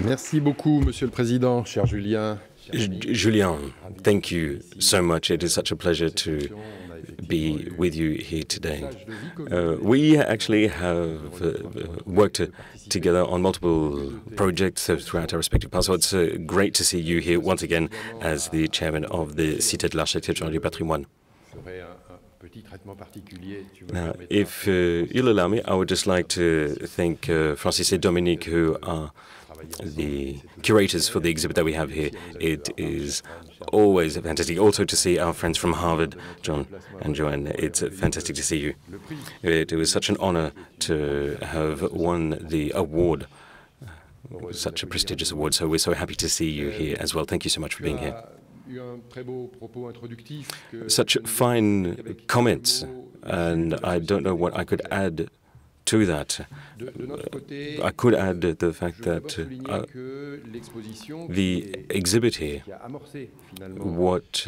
Merci beaucoup, Monsieur le Président, cher Julien. Julien, thank you so much. It is such a pleasure to be with you here today. We actually have worked together on multiple projects throughout our respective paths, so it's great to see you here once again as the chairman of the Cité de l'Architecture et du Patrimoine. Now, if you'll allow me, I would just like to thank Francis and Dominique, who are the curators for the exhibit that we have here. It is always fantastic also to see our friends from Harvard, John and Joanne. It's fantastic to see you. It was such an honor to have won the award, such a prestigious award, so we're so happy to see you here as well. Thank you so much for being here. Such fine comments, and I don't know what I could add to that. I could add the fact that the exhibit here, what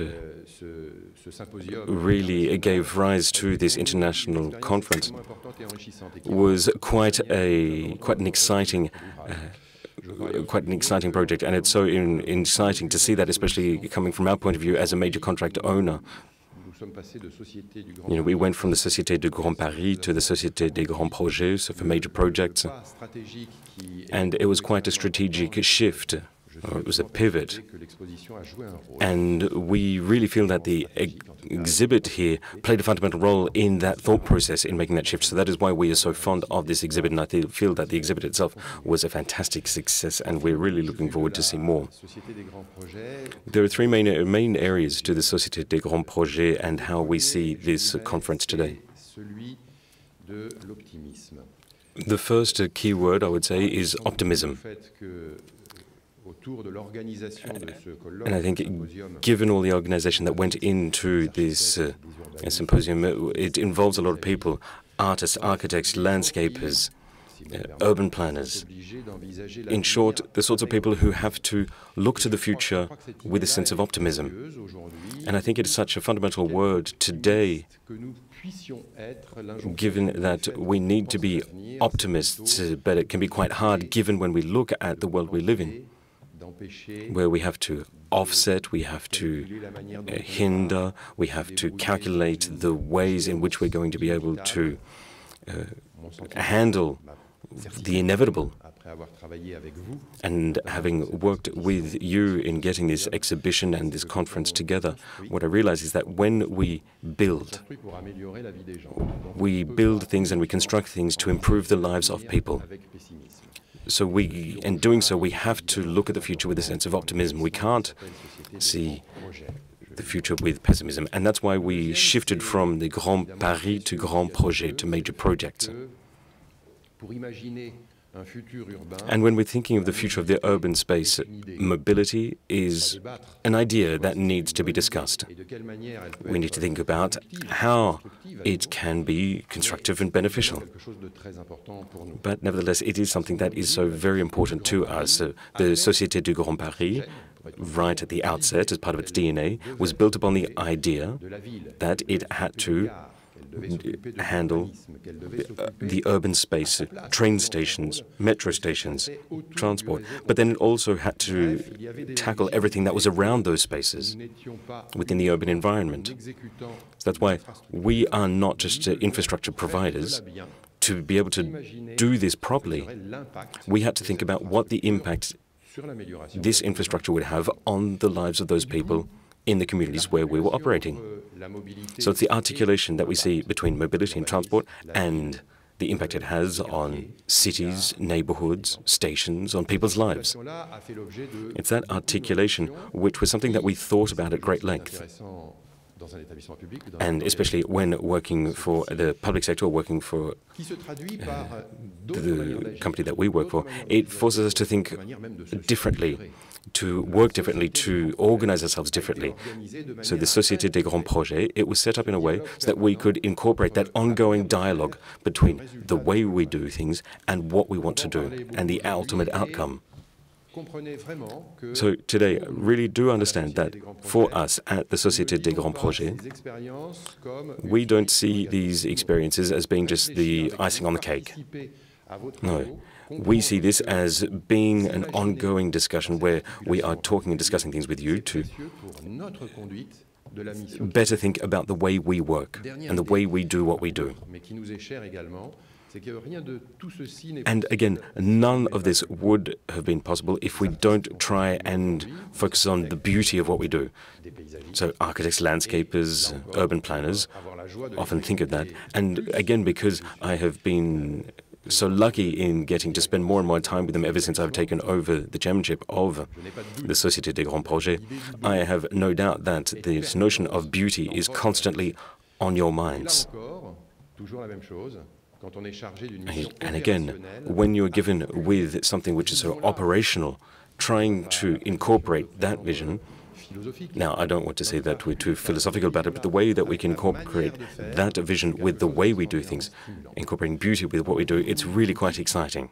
really gave rise to this international conference, was quite an exciting project, and it's so exciting to see that, especially coming from our point of view as a major contract owner. You know, we went from the Société du Grand Paris to the Société des Grands Projets, so for major projects, and it was quite a strategic shift. It was a pivot, and we really feel that the exhibit here played a fundamental role in that thought process in making that shift. So that is why we are so fond of this exhibit, and I feel that the exhibit itself was a fantastic success, and we're really looking forward to see more. There are three main areas to the Société des Grands Projets and how we see this conference today. The first key word, I would say, is optimism. And I think, given all the organization that went into this symposium, it involves a lot of people: artists, architects, landscapers, urban planners. In short, the sorts of people who have to look to the future with a sense of optimism. And I think it is such a fundamental word today, given that we need to be optimists, but it can be quite hard given when we look at the world we live in, where we have to offset, we have to hinder, we have to calculate the ways in which we're going to be able to handle the inevitable. And having worked with you in getting this exhibition and this conference together, what I realize is that when we build things and we construct things to improve the lives of people. So in doing so, we have to look at the future with a sense of optimism. We can't see the future with pessimism. And that's why we shifted from the Grand Paris to Grand Projet, to major projects. And when we're thinking of the future of the urban space, mobility is an idea that needs to be discussed. We need to think about how it can be constructive and beneficial. But nevertheless, it is something that is so very important to us. The Société du Grand Paris, right at the outset, as part of its DNA, was built upon the idea that it had to handle the urban space, train stations, metro stations, transport. But then it also had to tackle everything that was around those spaces within the urban environment. So that's why we are not just infrastructure providers. To be able to do this properly, we had to think about what the impact this infrastructure would have on the lives of those people in the communities where we were operating. So it's the articulation that we see between mobility and transport and the impact it has on cities, neighborhoods, stations, on people's lives. It's that articulation which was something that we thought about at great length. and especially when working for the public sector or working for the company that we work for, it forces us to think differently, to work differently, to organize ourselves differently. So the Société des Grands Projets, it was set up in a way so that we could incorporate that ongoing dialogue between the way we do things and what we want to do, and the ultimate outcome. So today, I really do understand that for us at the Société des Grands Projets, we don't see these experiences as being just the icing on the cake. No. We see this as being an ongoing discussion where we are talking and discussing things with you to better think about the way we work and the way we do what we do. And again, none of this would have been possible if we don't try and focus on the beauty of what we do. So architects, landscapers, urban planners often think of that. And again, because I have been so lucky in getting to spend more and more time with them ever since I've taken over the chairmanship of the Société des Grands Projets, I have no doubt that this notion of beauty is constantly on your minds. And again, when you're given with something which is so operational, trying to incorporate that vision, now I don't want to say that we're too philosophical about it, but the way that we can incorporate that vision with the way we do things, incorporating beauty with what we do, it's really quite exciting.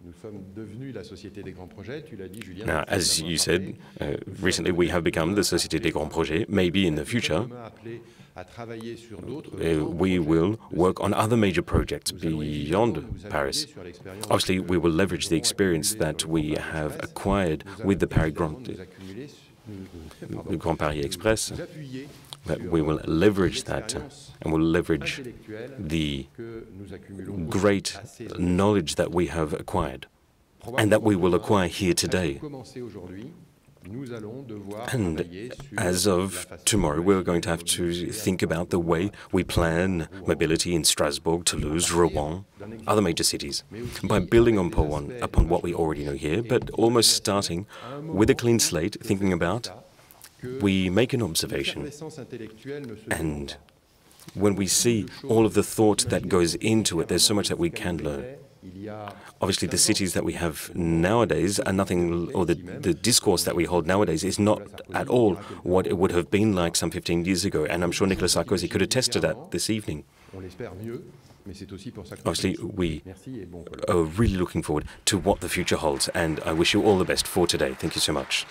Now, as you said, recently we have become the Société des Grands Projets. Maybe in the future, we will work on other major projects beyond Paris. Obviously, we will leverage the experience that we have acquired with the Grand Paris Express, but we will leverage that and we'll leverage the great knowledge that we have acquired and that we will acquire here today. And as of tomorrow, we're going to have to think about the way we plan mobility in Strasbourg, Toulouse, Rouen, other major cities, by building upon what we already know here, but almost starting with a clean slate, thinking about, we make an observation, and when we see all of the thought that goes into it, there's so much that we can learn. Obviously, the cities that we have nowadays are nothing, or the discourse that we hold nowadays is not at all what it would have been like some 15 years ago, and I'm sure Nicolas Sarkozy could attest to that this evening. Obviously, we are really looking forward to what the future holds, and I wish you all the best for today. Thank you so much.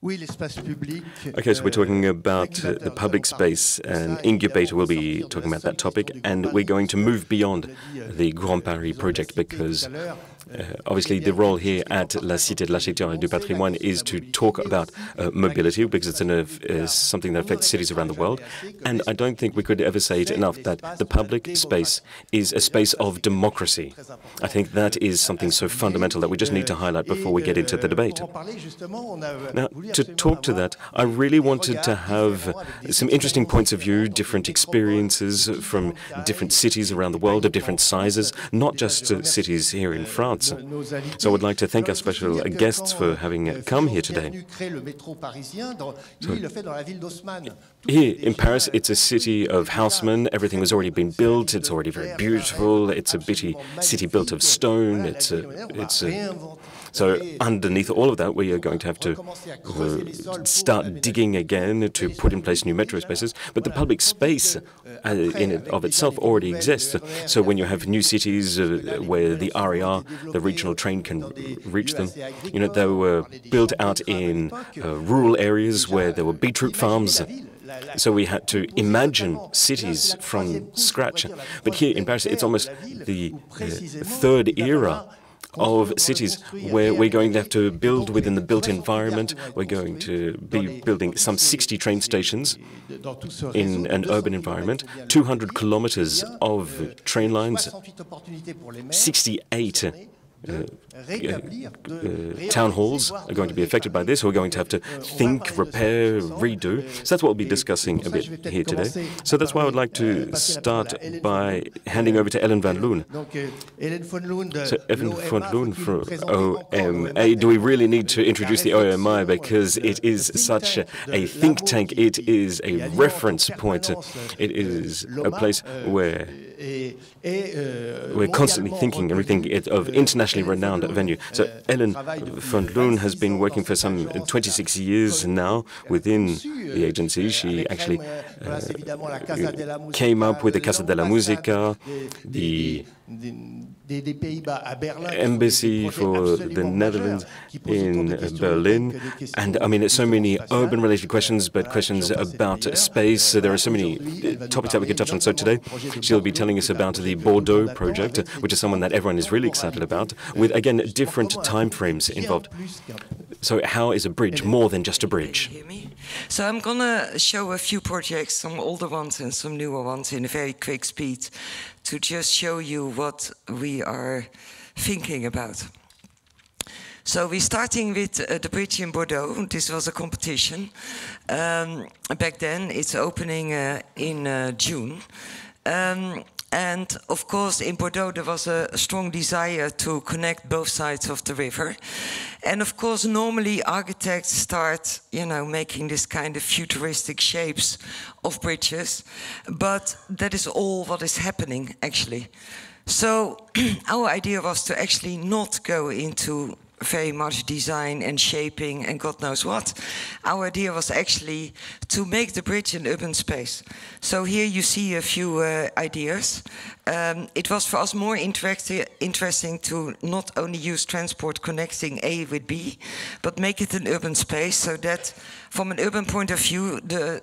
Okay, so we're talking about the public space, and INCUBATOR will be talking about that topic, and we're going to move beyond the Grand Paris project because obviously the role here at la Cité de l'Architecture et du Patrimoine is to talk about mobility because it's something that affects cities around the world, and I don't think we could ever say it enough that the public space is a space of democracy. I think that is something so fundamental that we just need to highlight before we get into the debate. Now, to talk to that, I really wanted to have some interesting points of view, different experiences from different cities around the world of different sizes, not just cities here in France. So I would like to thank our special guests for having come here today. Here in Paris, it's a city of housemen. Everything has already been built. It's already very beautiful. It's a bitty city built of stone. So underneath all of that, we are going to have to start digging again to put in place new metro spaces. But the public space in and of itself already exists. So when you have new cities where the RER, the regional train can reach them, you know, they were built out in rural areas where there were beetroot farms. So we had to imagine cities from scratch. But here in Paris, it's almost the third era of cities where we're going to have to build within the built environment. We're going to be building some 60 train stations in an urban environment, 200 kilometers of train lines, 68 town halls are going to be affected by this, who are going to have to think, repair, redo. So that's what we'll be discussing a bit here today. So that's why I would like to start by handing over to Ellen van Loon. So Ellen van Loon for OMA. Do we really need to introduce the OMA because it is such a think tank? It is a reference point. It is a place where we're constantly thinking everything of internationally renowned venue. So Ellen van Loon has been working for some 26 years now within the agency. She actually came up with the Casa de la Musica, the embassy for the Netherlands in Berlin. And I mean, there's so many urban-related questions, but questions about space. So there are so many topics that we could touch on. So today, she'll be telling us about the Bordeaux project, which is someone that everyone is really excited about, with, again, different time frames involved. So how is a bridge more than just a bridge? So I'm going to show a few projects, some older ones and some newer ones in a very quick speed, to just show you what we are thinking about. So we're starting with the bridge in Bordeaux. This was a competition. Back then, it's opening in June. And of course, in Bordeaux, there was a strong desire to connect both sides of the river. And of course, normally architects start, you know, making this kind of futuristic shapes of bridges. But that is all what is happening, actually. So our idea was to actually not go into very much design and shaping and God knows what. Our idea was actually to make the bridge an urban space. So here you see a few ideas. It was for us more interesting to not only use transport connecting A with B, but make it an urban space so that from an urban point of view,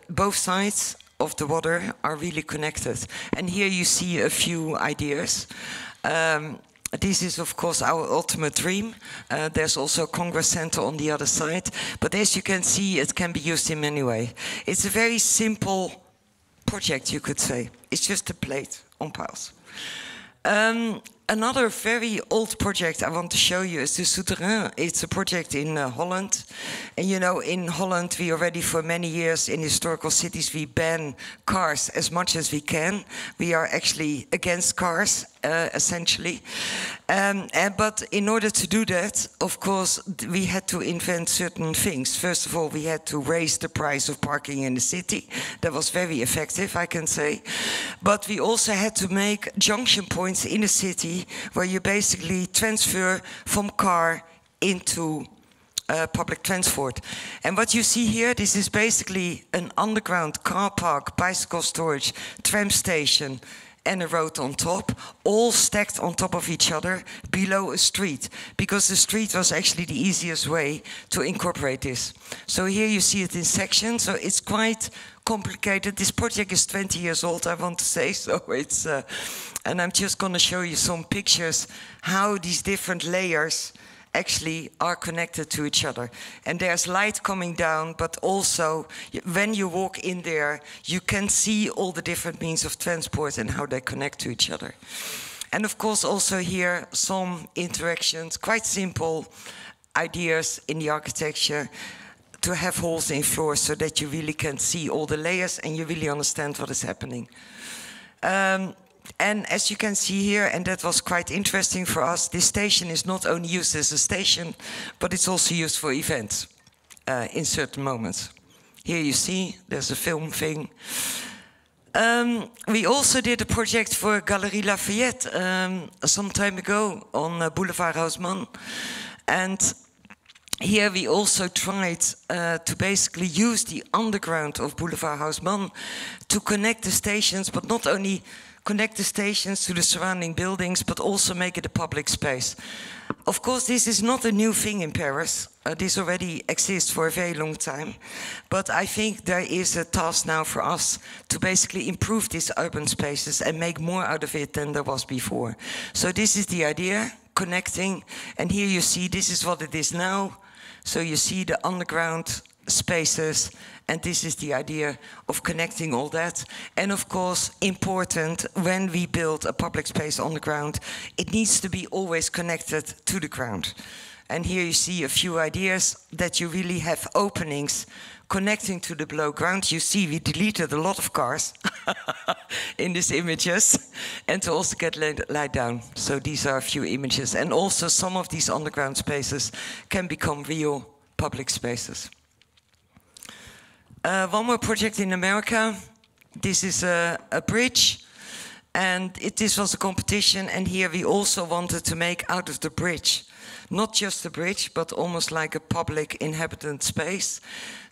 both sides of the water are really connected. And here you see a few ideas. This is, of course, our ultimate dream. There's also a Congress Center on the other side. But as you can see, it can be used in many ways. It's a very simple project, you could say. It's just a plate on piles. Another very old project I want to show you is the Souterrain. It's a project in Holland. And you know, in Holland, we already for many years in historical cities, we ban cars as much as we can. We are actually against cars, essentially. But in order to do that, of course, we had to invent certain things. First of all, we had to raise the price of parking in the city. That was very effective, I can say. But we also had to make junction points in the city where you basically transfer from car into public transport. And what you see here, this is basically an underground car park, bicycle storage, tram station, and a road on top, all stacked on top of each other below a street, because the street was actually the easiest way to incorporate this. So here you see it in sections, so it's quite complicated. This project is 20 years old, I want to say, so it's, and I'm just going to show you some pictures how these different layers actually are connected to each other. And there's light coming down, but also when you walk in there, you can see all the different means of transport and how they connect to each other. And of course also here some interactions, quite simple ideas in the architecture to have holes in floors so that you really can see all the layers and you really understand what is happening. And as you can see here, and that was quite interesting for us, this station is not only used as a station, but it's also used for events in certain moments. Here you see, there's a film thing. We also did a project for Galerie Lafayette some time ago on Boulevard Haussmann. And here we also tried to basically use the underground of Boulevard Haussmann to connect the stations, but not only connect the stations to the surrounding buildings, but also make it a public space. Of course, this is not a new thing in Paris. This already exists for a very long time. But I think there is a task now for us to basically improve these urban spaces and make more out of it than there was before. So this is the idea, connecting. And here you see, this is what it is now. So you see the underground spaces, and this is the idea of connecting all that. And of course, important, when we build a public space on the ground, it needs to be always connected to the ground. And here you see a few ideas that you really have openings connecting to the below ground. You see we deleted a lot of cars in these images, and to also get light down. So these are a few images. And also some of these underground spaces can become real public spaces. One more project in America. This is a bridge, and this was a competition, and here we also wanted to make out of the bridge not just a bridge, but almost like a public inhabitant space.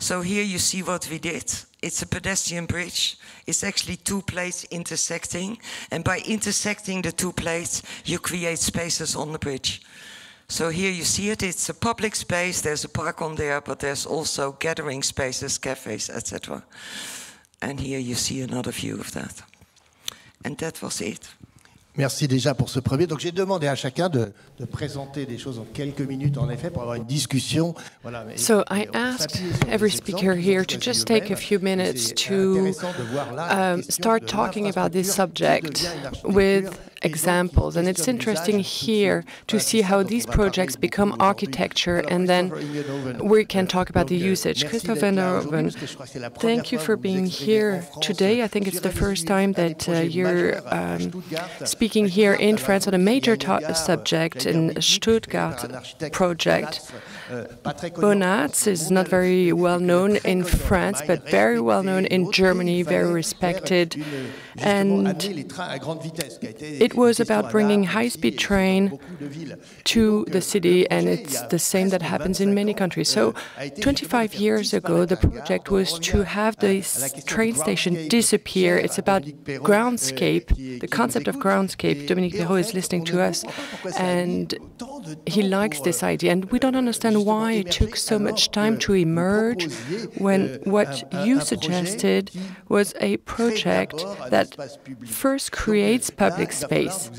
So here you see what we did. It's a pedestrian bridge. It's actually two plates intersecting, and by intersecting the two plates, you create spaces on the bridge. So here you see it, it's a public space, there's a park on there, but there's also gathering spaces, cafes, etc. And here you see another view of that. And that was it. Merci déjà pour ce premier. Donc j'ai demandé à chacun de présenter des choses en quelques minutes, en effet, pour avoir une discussion. Voilà. So I asked every speaker here to just take a few minutes to start talking about this subject with examples. And it's interesting here to see how these projects become architecture, and then we can talk about the usage. Christoph Ingenhoven, thank you for being here today. I think it's the first time that you're speaking here in France on a major subject in Stuttgart project. Bonatz is not very well known in France, but very well known in Germany, very respected. And it was about bringing high-speed train to the city, and it's the same that happens in many countries. So 25 years ago, the project was to have the train station disappear. It's about groundscape, the concept of groundscape. Dominique Perrault is listening to us, and he likes this idea. And we don't understand why it took so much time to emerge when what you suggested was a project that first creates public space.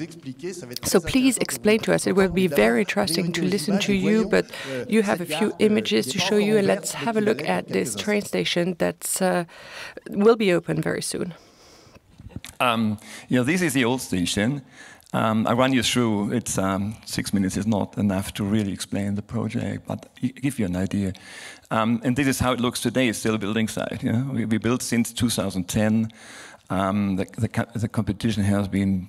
So please explain to us. It will be very interesting to listen to you, but you have a few images to show you, and let's have a look at this train station that will be open very soon. This is the old station. I run you through. It's 6 minutes is not enough to really explain the project, but give you an idea. And this is how it looks today. It's still a building site. We built since 2010. The competition has been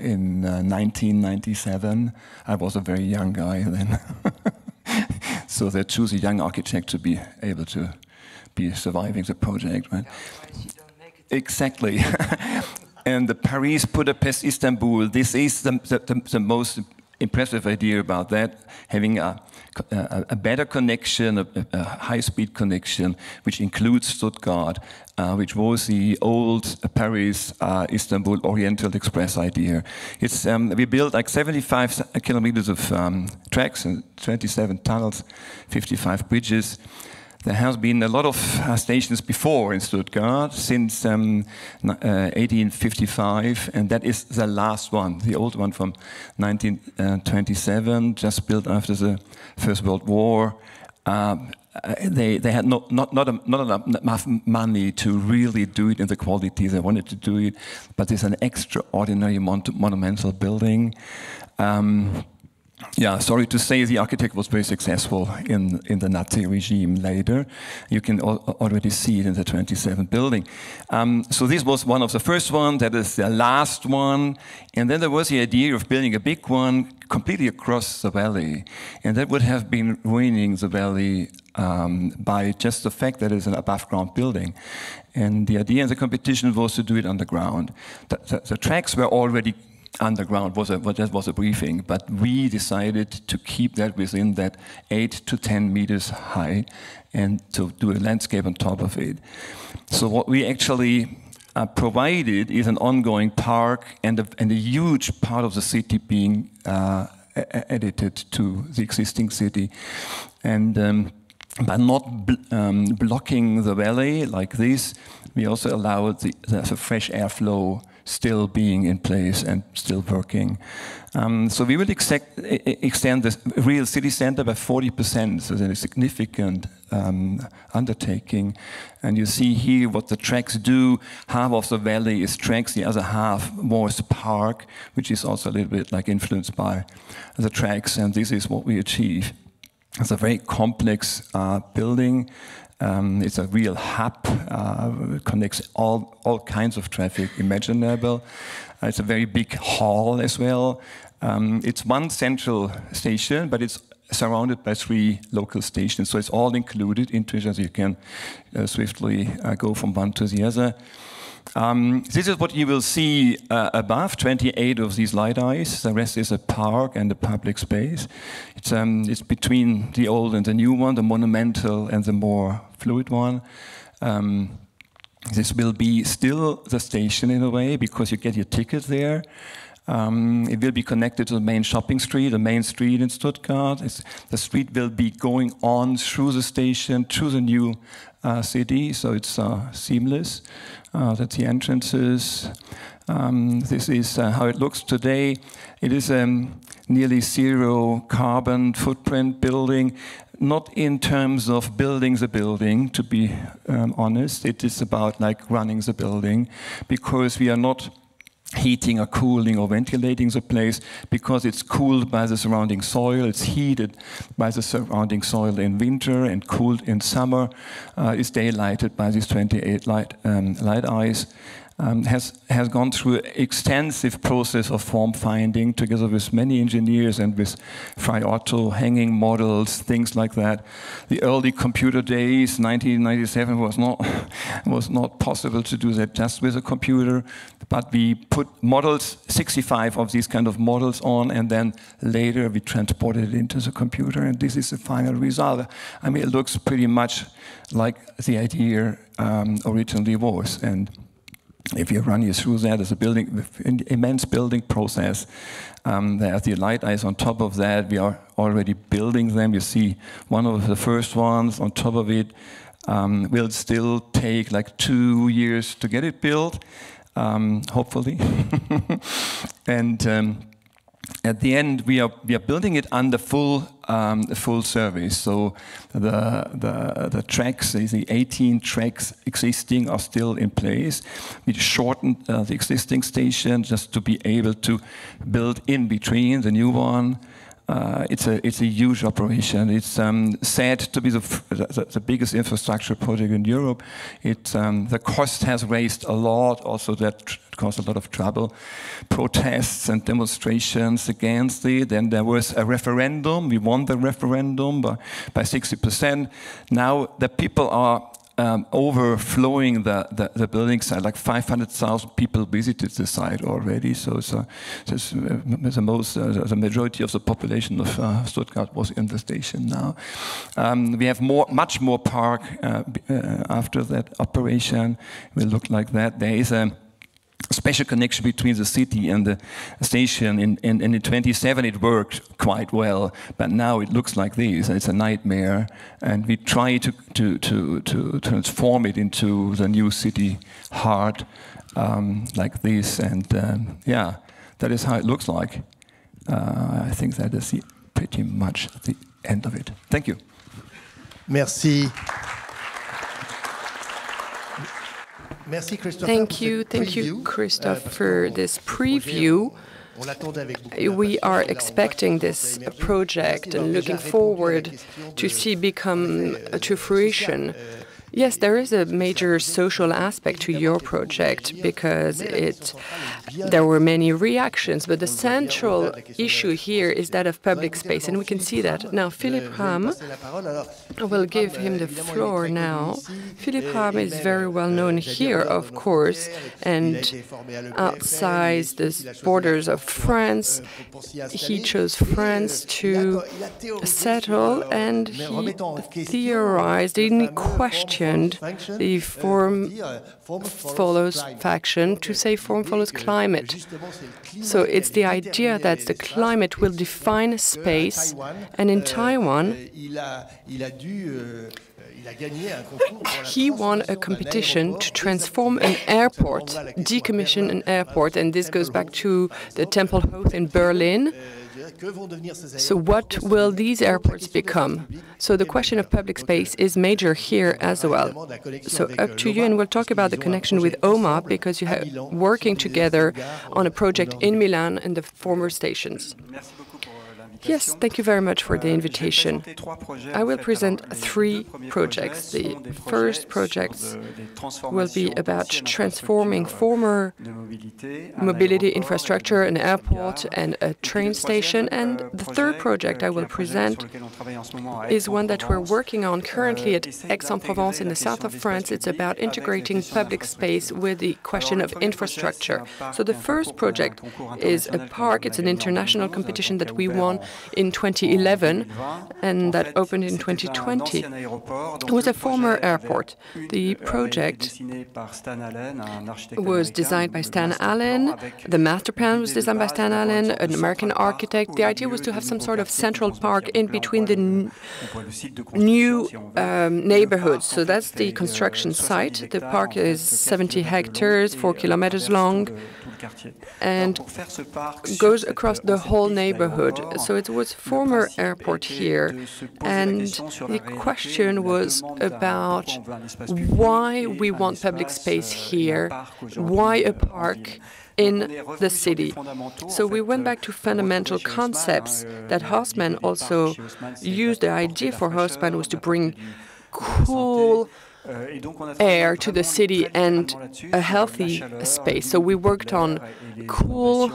in 1997. I was a very young guy then. So they choose a young architect to be able to be surviving the project, right? Exactly. And the Paris, Budapest, Istanbul, this is the most impressive idea about that, having a better connection, a high-speed connection, which includes Stuttgart, which was the old Paris, Istanbul Oriental Express idea. It's we built like 75 kilometers of tracks and 27 tunnels, 55 bridges. There has been a lot of stations before in Stuttgart since 1855, and that is the last one, the old one from 1927, just built after the First World War. They had not enough money to really do it in the quality they wanted to do it, but it's an extraordinary monumental building. Yeah, sorry to say, the architect was very successful in the Nazi regime later. You can already see it in the 27th building. So this was one of the first ones, that is the last one. And then there was the idea of building a big one completely across the valley. And that would have been ruining the valley by just the fact that it's an above-ground building. And the idea in the competition was to do it underground. The tracks were already underground, that was a briefing, but we decided to keep that within that 8 to 10 meters high and to do a landscape on top of it. So what we actually provided is an ongoing park and a huge part of the city being edited to the existing city. And by not blocking the valley like this, we also allowed the fresh airflow still being in place and still working. So we will extend the real city center by 40%, so there's a significant undertaking. And you see here what the tracks do. Half of the valley is tracks, the other half more is park, which is also a little bit like influenced by the tracks, and this is what we achieve. It's a very complex building. It's a real hub. It connects all kinds of traffic imaginable. It's a very big hall as well. It's one central station, but it's surrounded by 3 local stations. So it's all included into it, as you can swiftly go from one to the other. This is what you will see above, 28 of these light eyes. The rest is a park and a public space. It's between the old and the new one, the monumental and the more fluid one. This will be still the station in a way, because you get your ticket there. It will be connected to the main shopping street, the main street in Stuttgart. The street will be going on through the station, through the new city, so it's seamless. That's the entrances. This is how it looks today. It is nearly 0 carbon footprint building, not in terms of building the building, to be honest. It is about like running the building, because we are not heating or cooling or ventilating the place, because it's cooled by the surrounding soil, it's heated by the surrounding soil in winter and cooled in summer, is daylighted by these 28 light eyes. Has gone through an extensive process of form finding together with many engineers and with Frei Otto, hanging models, things like that. The early computer days, 1997, was not possible to do that just with a computer, but we put models, 65 of these kind of models on, and then later we transported it into the computer, and this is the final result. I mean, it looks pretty much like the idea originally was. And if you run you through that, as a building, an immense building process. There are the light eyes on top of that. We are already building them. You see one of the first ones on top of it. Will still take like 2 years to get it built, hopefully. And at the end, we are building it under full service. So the tracks, the 18 tracks existing, are still in place. We shortened the existing station just to be able to build in between the new one. It's a huge operation. It's said to be the biggest infrastructure project in Europe. The cost has raised a lot. Also, that caused a lot of trouble, protests and demonstrations against it. Then there was a referendum. We won the referendum by 60%. Now the people are overflowing the building site. Like 500,000 people visited the site already. So the majority of the population of Stuttgart was in the station now. We have much more park after that operation. It will look like that. There is a special connection between the city and the station. In 1927 it worked quite well, but now it looks like this. It's a nightmare, and we try to transform it into the new city heart, like this. And yeah, that is how it looks like. I think that is pretty much the end of it. Thank you. Merci. Thank you, Christoph, for this preview. We are expecting this project and looking forward to see become to fruition. Yes, there is a major social aspect to your project because there were many reactions, but the central issue here is that of public space, and we can see that. Now, Philippe Rahm, I will give him the floor now. Philippe Rahm is very well known here, of course, and outside the borders of France. He chose France to settle, and he theorized, didn't question the form follows faction to say form follows climate. So it's the idea that the climate will define space, and in Taiwan he won a competition to transform an airport, decommission an airport, and this goes back to the Tempelhof in Berlin. So what will these airports become? So the question of public space is major here as well. So up to you, and we'll talk about the connection with OMA, because you are working together on a project in Milan and the former stations. Yes, thank you very much for the invitation. I will present 3 projects. The first project will be about transforming former mobility infrastructure, an airport and a train station. And the third project I will present is one that we're working on currently at Aix-en-Provence in the south of France. It's about integrating public space with the question of infrastructure. So the first project is a park. It's an international competition that we won in 2011 and that opened in 2020. It was a former airport. The project was designed by Stan Allen. The master plan was designed by Stan Allen, an American architect. The idea was to have some sort of central park in between the new neighborhoods. So that's the construction site. The park is 70 hectares, 4 kilometers long, and goes across the whole neighborhood. So it was former airport here, and the question was about why we want public space here, why a park in the city. So we went back to fundamental concepts that Haussmann also used. The idea for Haussmann was to bring cool air to the city and a healthy space. So we worked on cool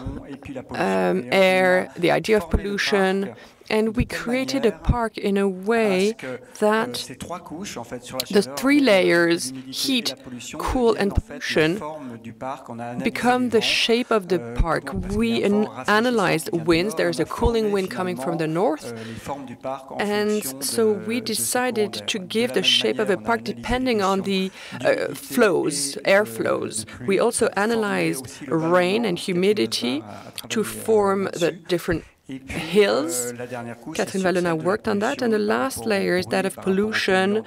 air, the idea of pollution, and we created a park in a way that the 3 layers, heat, cool, and pollution, become the shape of the park. We analyzed winds. There's a cooling wind coming from the north, and so we decided to give the shape of a park depending on the flows, air flows. We also analyzed rain and humidity to form the different hills. Catherine Vallona worked on that, and the last layer is that of pollution,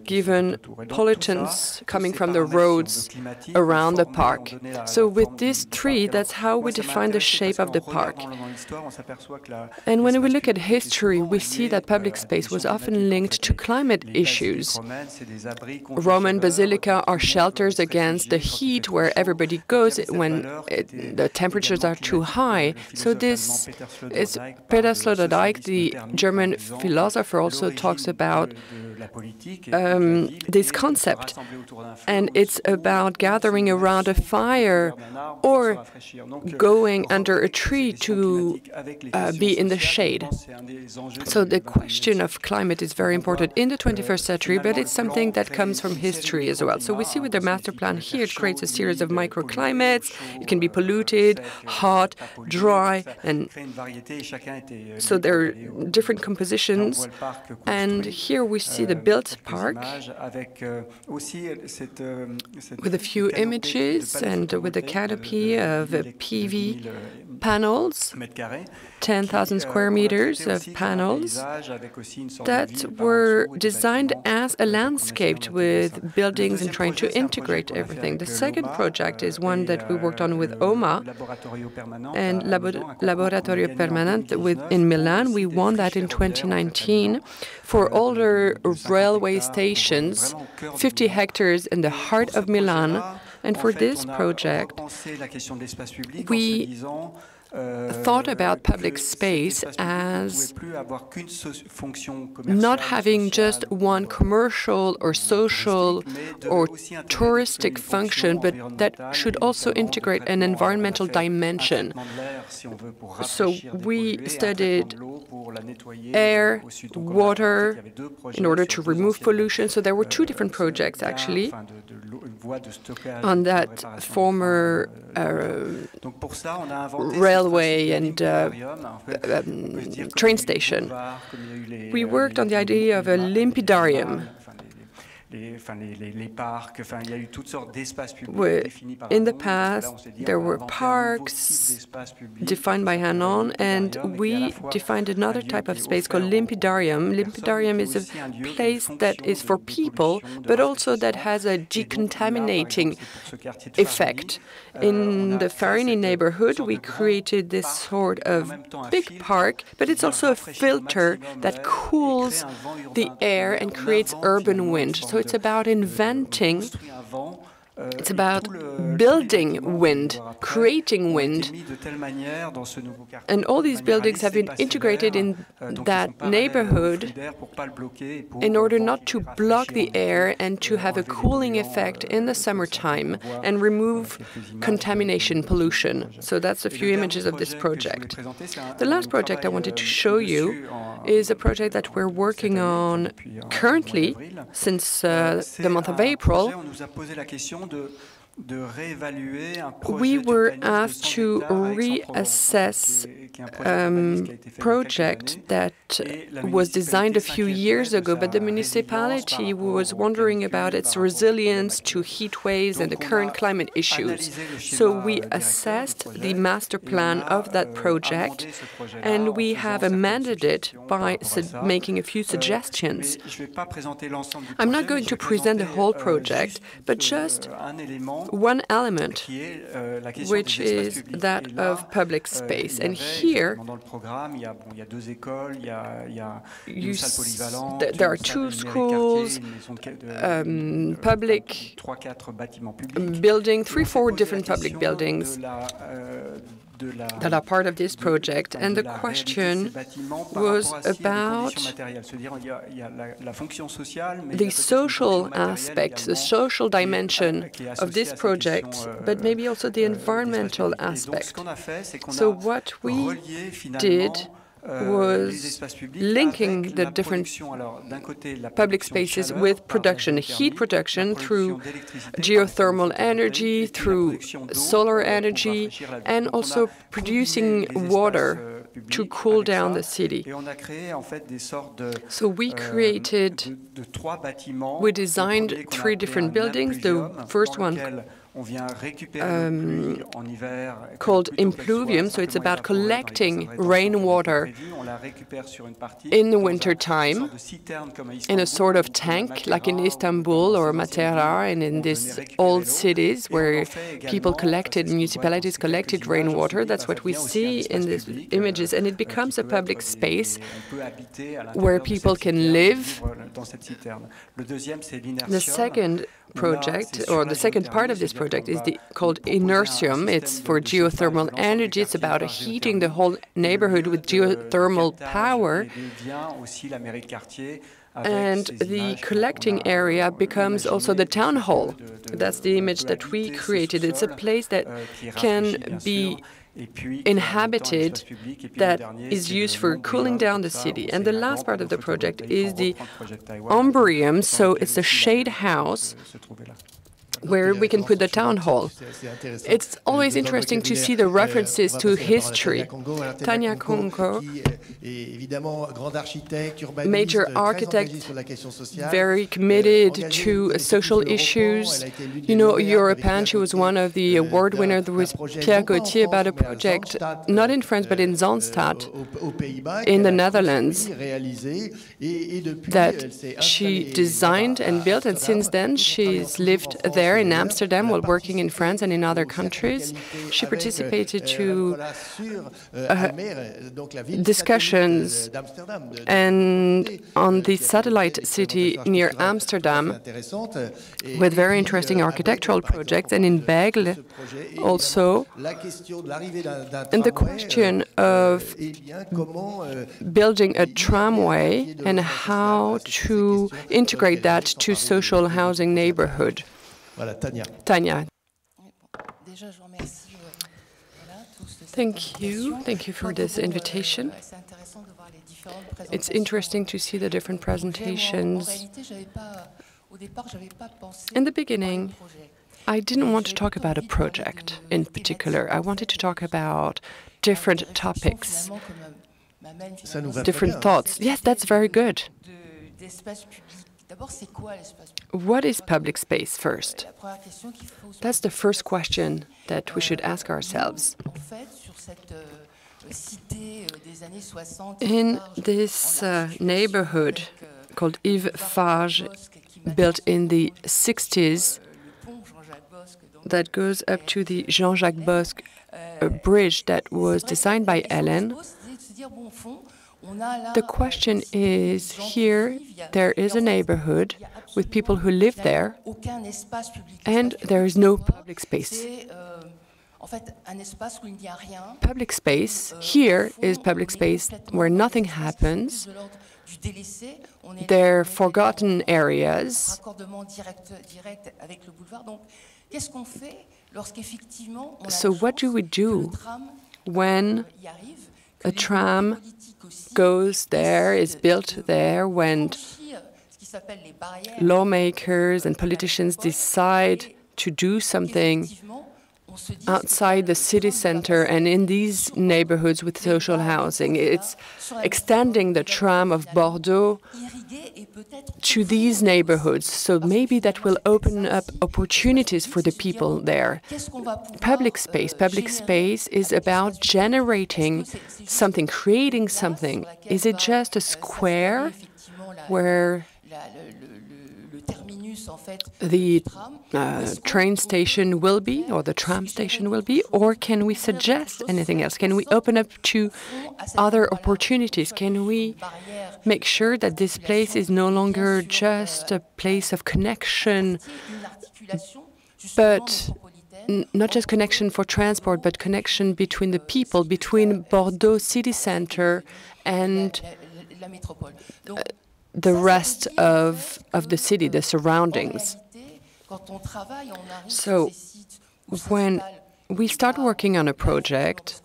given pollutants coming from the roads around the park. So with these 3, that's how we define the shape of the park. And when we look at history, we see that public space was often linked to climate issues. Roman basilica are shelters against the heat where everybody goes when the temperatures are too high. So this is Peter Sloterdijk, the German philosopher, also talks about this concept, and it's about gathering around a fire or going under a tree to be in the shade. So the question of climate is very important in the 21st century, but it's something that comes from history as well. So we see with the master plan here, it creates a series of microclimates. It can be polluted, hot, dry, and so there are different compositions. And here we see the built park with a few images and with a canopy of PV panels, 10,000 square meters of panels that were designed as a landscape with buildings and trying to integrate everything. The second project is one that we worked on with OMA and Laboratorio Permanente in Milan. We won that in 2019 for older railway stations, 50 hectares in the heart of Milan. And for this project, we thought about public space as not having just one commercial or social or touristic function, but that should also integrate an environmental dimension. So we studied air, water, in order to remove pollution. So there were 2 different projects, actually, on that former railway and train station. We worked on the idea of a limpidarium. In the past, there were parks defined by Hanon, and we defined another type of space called Limpidarium. Limpidarium is a place that is for people, but also that has a decontaminating effect. In the Farini neighborhood, we created this sort of big park, but it's also a filter that cools the air and creates urban wind. So it's about inventing, it's about building wind, creating wind. And all these buildings have been integrated in that neighborhood in order not to block the air and to have a cooling effect in the summertime and remove contamination, pollution. So that's a few images of this project. The last project I wanted to show you is a project that we're working on currently since the month of April. We were asked to reassess a project that was designed a few years ago, but the municipality was wondering about its resilience to heat waves and the current climate issues. So we assessed the master plan of that project, and we have amended it by making a few suggestions. I'm not going to present the whole project, but just one element, which is that of public space. And here, there are two schools, public building, 3-4 different public buildings that are part of this project. And the question was about the social aspect, the social dimension of this project, but maybe also the environmental aspect. So what we did was linking the different public spaces with production, heat production through geothermal energy, through solar energy, and also producing water to cool down the city. So we designed 3 different buildings. The first one called impluvium, so it's about collecting rainwater in the winter time in a sort of tank, like in Istanbul or Matera, and in these old cities where municipalities collected rainwater. That's what we see in these images, and it becomes a public space where people can live. The second project, or the second part of this project, is called Inertium. It's for geothermal energy. It's about heating the whole neighborhood with geothermal power. And the collecting area becomes also the town hall. That's the image that we created. It's a place that can be inhabited, that is used for cooling down the city. And the last part of the project is the Ombrium, so it's a shade house where we can put the town hall. It's always interesting to see the references to history. Tania Concko, major architect, very committed to social issues. You know, European, she was one of the award winners with Pierre Gauthier about a project, not in France, but in Zaanstad, in the Netherlands, that she designed and built, and since then she's lived there in Amsterdam while working in France and in other countries. She participated to discussions and on the satellite city near Amsterdam with very interesting architectural projects, and in Bègle also. And the question of building a tramway and how to integrate that to social housing neighborhood. Tania. Thank you. Thank you for this invitation. It's interesting to see the different presentations. In the beginning, I didn't want to talk about a project in particular. I wanted to talk about different topics, different thoughts. Yes, that's very good. What is public space first? That's the first question that we should ask ourselves. In this neighborhood called Yves Farge, built in the 60s, that goes up to the Jean-Jacques Bosque bridge that was designed by Ellen. The question is, here there is a neighborhood with people who live there, and there is no public space. Public space here is public space where nothing happens. They're forgotten areas. So what do we do when a tram goes there, is built there, when lawmakers and politicians decide to do something outside the city center and in these neighborhoods with social housing? It's extending the tram of Bordeaux to these neighborhoods. So maybe that will open up opportunities for the people there. Public space is about generating something, creating something. Is it just a square where the train station will be, or the tram station will be, or can we suggest anything else? Can we open up to other opportunities? Can we make sure that this place is no longer just a place of connection, but not just connection for transport, but connection between the people, between Bordeaux city center and the rest of the city, the surroundings. So when we start working on a project,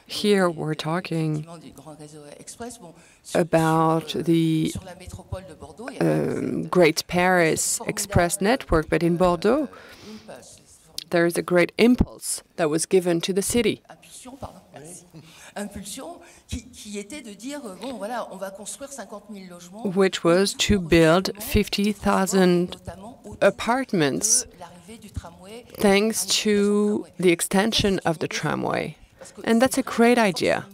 here we're talking about the Great Paris Express network, but in Bordeaux, there is a great impulse that was given to the city, which was to build 50,000 apartments thanks to the extension of the tramway. And that's a great idea.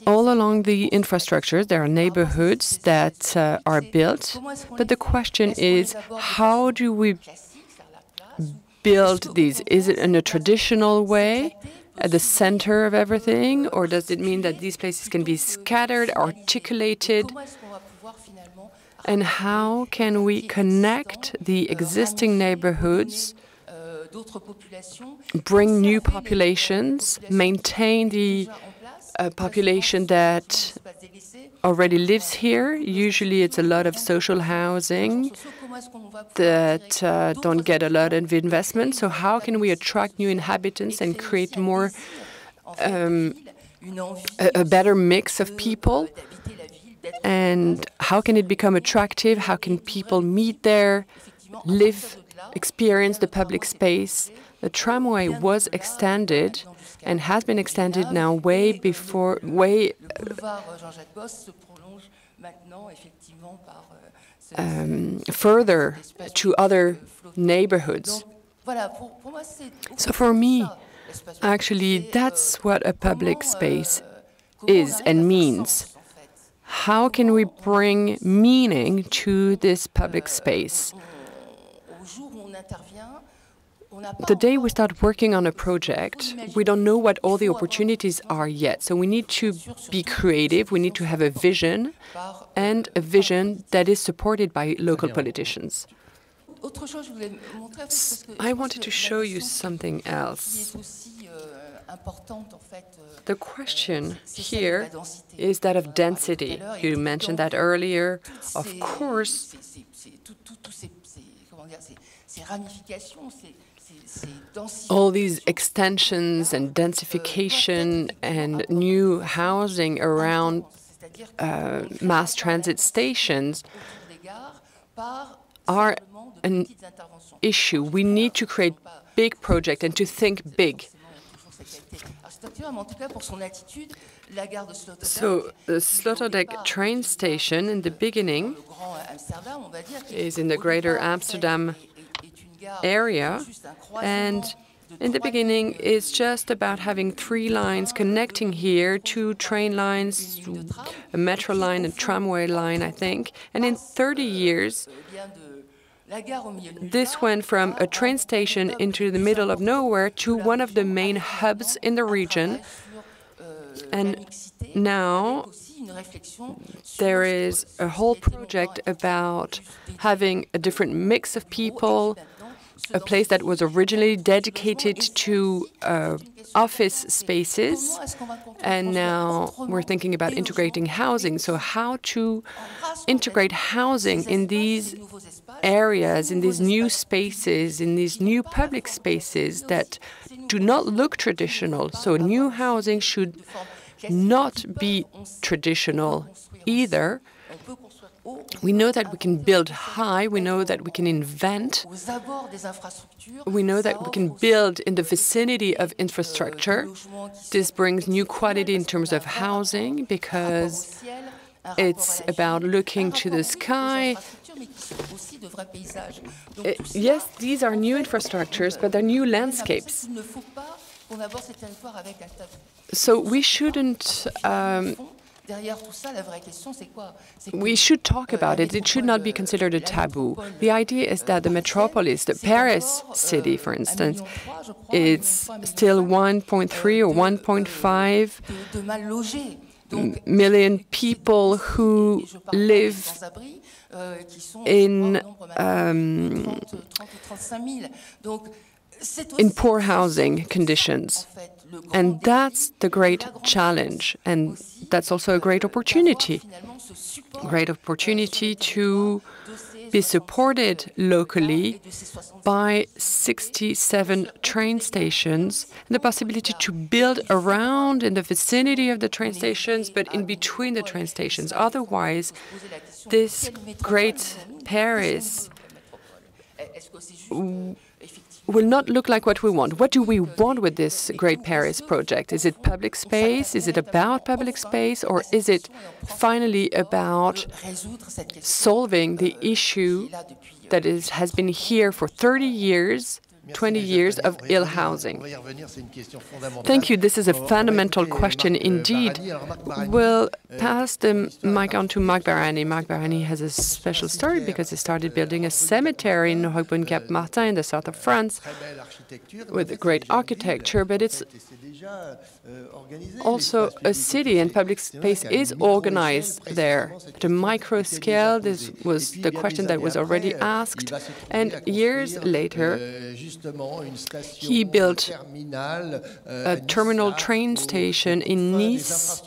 All along the infrastructures, there are neighborhoods that are built, but the question is, how do we build these? Is it in a traditional way, at the center of everything, or does it mean that these places can be scattered, articulated? And how can we connect the existing neighborhoods, bring new populations, maintain the population that already lives here? Usually it's a lot of social housing that don't get a lot of investment. So how can we attract new inhabitants and create more, a better mix of people? And how can it become attractive? How can people meet there, live, experience the public space? The tramway was extended and has been extended now way further to other neighborhoods. So for me, actually, that's what a public space is and means. How can we bring meaning to this public space? The day we start working on a project, we don't know what all the opportunities are yet. So we need to be creative, we need to have a vision, and a vision that is supported by local politicians. I wanted to show you something else. The question here is that of density. You mentioned that earlier. Of course, all these extensions and densification and new housing around mass transit stations are an issue. We need to create big projects and to think big. So the Sloterdijk train station in the beginning is in the greater Amsterdam area, and in the beginning is just about having 3 lines connecting here, 2 train lines, a metro line, a tramway line, I think. And in 30 years, this went from a train station into the middle of nowhere to one of the main hubs in the region. And now there is a whole project about having a different mix of people, a place that was originally dedicated to office spaces, and now we're thinking about integrating housing. So how to integrate housing in these areas, in these new spaces, in these new public spaces that do not look traditional. So new housing should not be traditional either. We know that we can build high, we know that we can invent, we know that we can build in the vicinity of infrastructure. This brings new quality in terms of housing because it's about looking to the sky. Yes, these are new infrastructures, but they're new landscapes. So we shouldn't we should talk about it. It should not be considered a taboo. The idea is that the metropolis, the Paris city, for instance, it's still 1.3 or 1.5 million people who live in poor housing conditions. And that's the great challenge, and that's also a great opportunity to be supported locally by 67 train stations, and the possibility to build around in the vicinity of the train stations, but in between the train stations. Otherwise, this great Paris will not look like what we want. What do we want with this Great Paris project? Is it public space? Is it about public space? Or is it finally about solving the issue that has been here for 30 years, 20 years of ill housing? Thank you. This is a fundamental question indeed. We'll pass the mic on to Marc Barani. Marc Barani has a special story because he started building a cemetery in Cap-Martin in the south of France with great architecture, but it's also a city, and public space is organized there. At a micro scale, this was the question that was already asked, and years later, he built a terminal train station in Nice,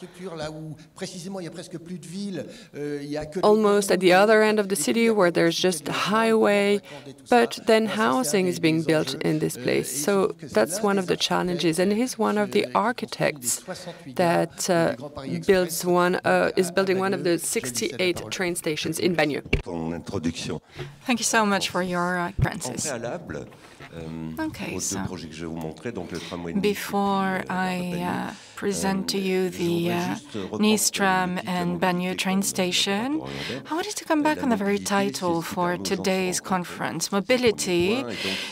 almost at the other end of the city where there's just a highway, but then housing is being built in this place. So that's one of the challenges, and he's one of the architects that is building one of the 68 train stations in Bagneux. Thank you so much for your Francis. Okay, so before I present to you the Nice tram and Bagneux train station, I wanted to come back on the very title for today's conference. Mobility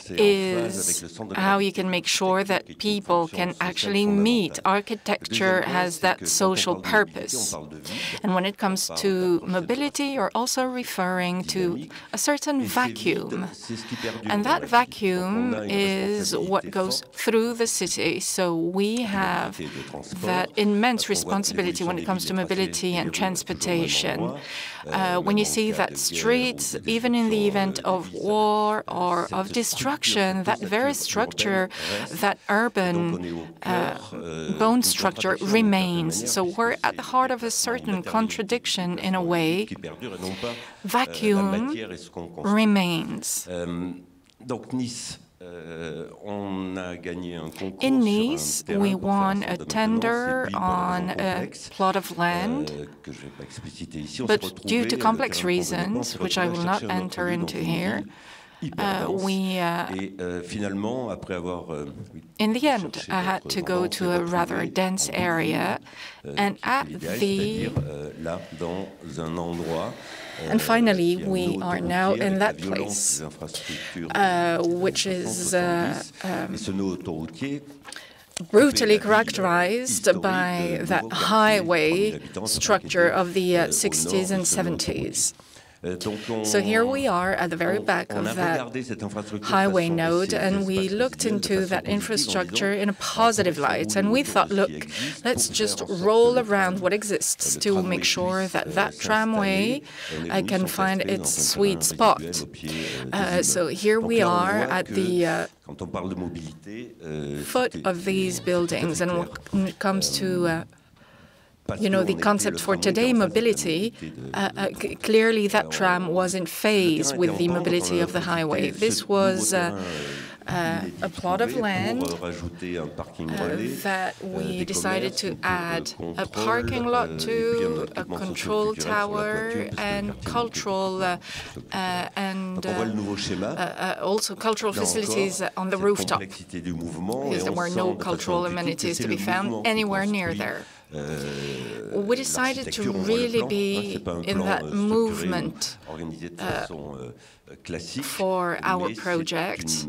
is how you can make sure that people can actually meet. Architecture has that social purpose. And when it comes to mobility, you're also referring to a certain vacuum. And that vacuum is what goes through the city. So we have that immense responsibility when it comes to mobility and transportation. When you see that streets, even in the event of war or of destruction, that very structure, that urban bone structure remains. So we're at the heart of a certain contradiction in a way. Vacuum remains. In Nice, we won a tender on a plot of land, but due to complex reasons, which I will not enter into here, in the end, I had to go to a rather dense area, and and finally, we are now in that place, which is brutally characterized by that highway structure of the 60s and 70s. So here we are at the very back of that highway node, and we looked into that infrastructure in a positive light, and we thought, look, let's just roll around what exists to make sure that that tramway can find its sweet spot. So here we are at the foot of these buildings, and when it comes to the concept for today, mobility, clearly that tram was in phase with the mobility of the highway. This was a plot of land that we decided to add a parking lot to, a control tower, and cultural also cultural facilities on the rooftop, because there were no cultural amenities to be found anywhere near there. We decided to really be in that movement for our project.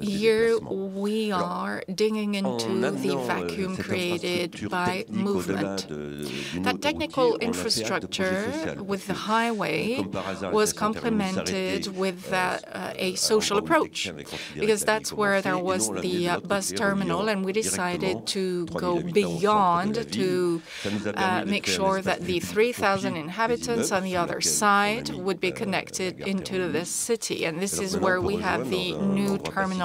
Here we are digging into the vacuum created by movement. That technical infrastructure with the highway was complemented with a social approach, because that's where there was the bus terminal, and we decided to go beyond to make sure that the 3,000 inhabitants on the other side would be connected into the city. And this is where we have the new terminal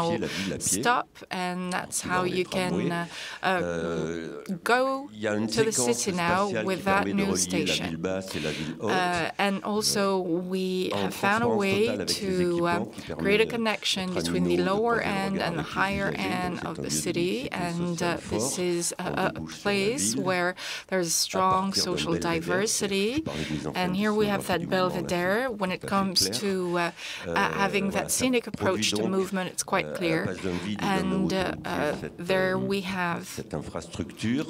stop, and that's how you can go to the city now with that new station. And also we have found a way to create a connection between the lower end and the higher end of the city, and this is a place where there's strong social diversity. And here we have that Belvedere. When it comes to having that scenic approach to movement, it's quite clear. And there we have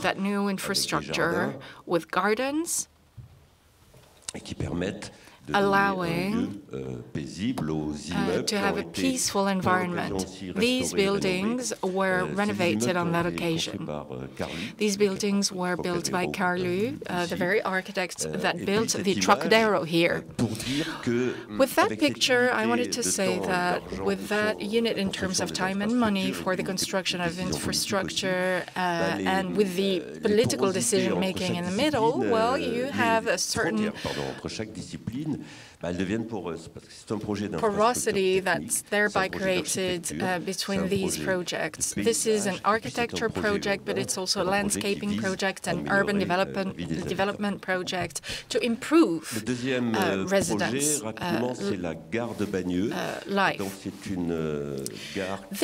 that new infrastructure with gardens, allowing to have a peaceful environment. These buildings were renovated on that occasion. These buildings were built by Carlu, the very architect that built the Trocadero here. With that picture, I wanted to say that with that unit in terms of time and money for the construction of infrastructure, and with the political decision-making in the middle, well, you have a certain porosity that's thereby created between these projects. This is an architecture project, but it's also a landscaping project and urban development project to improve residents' life.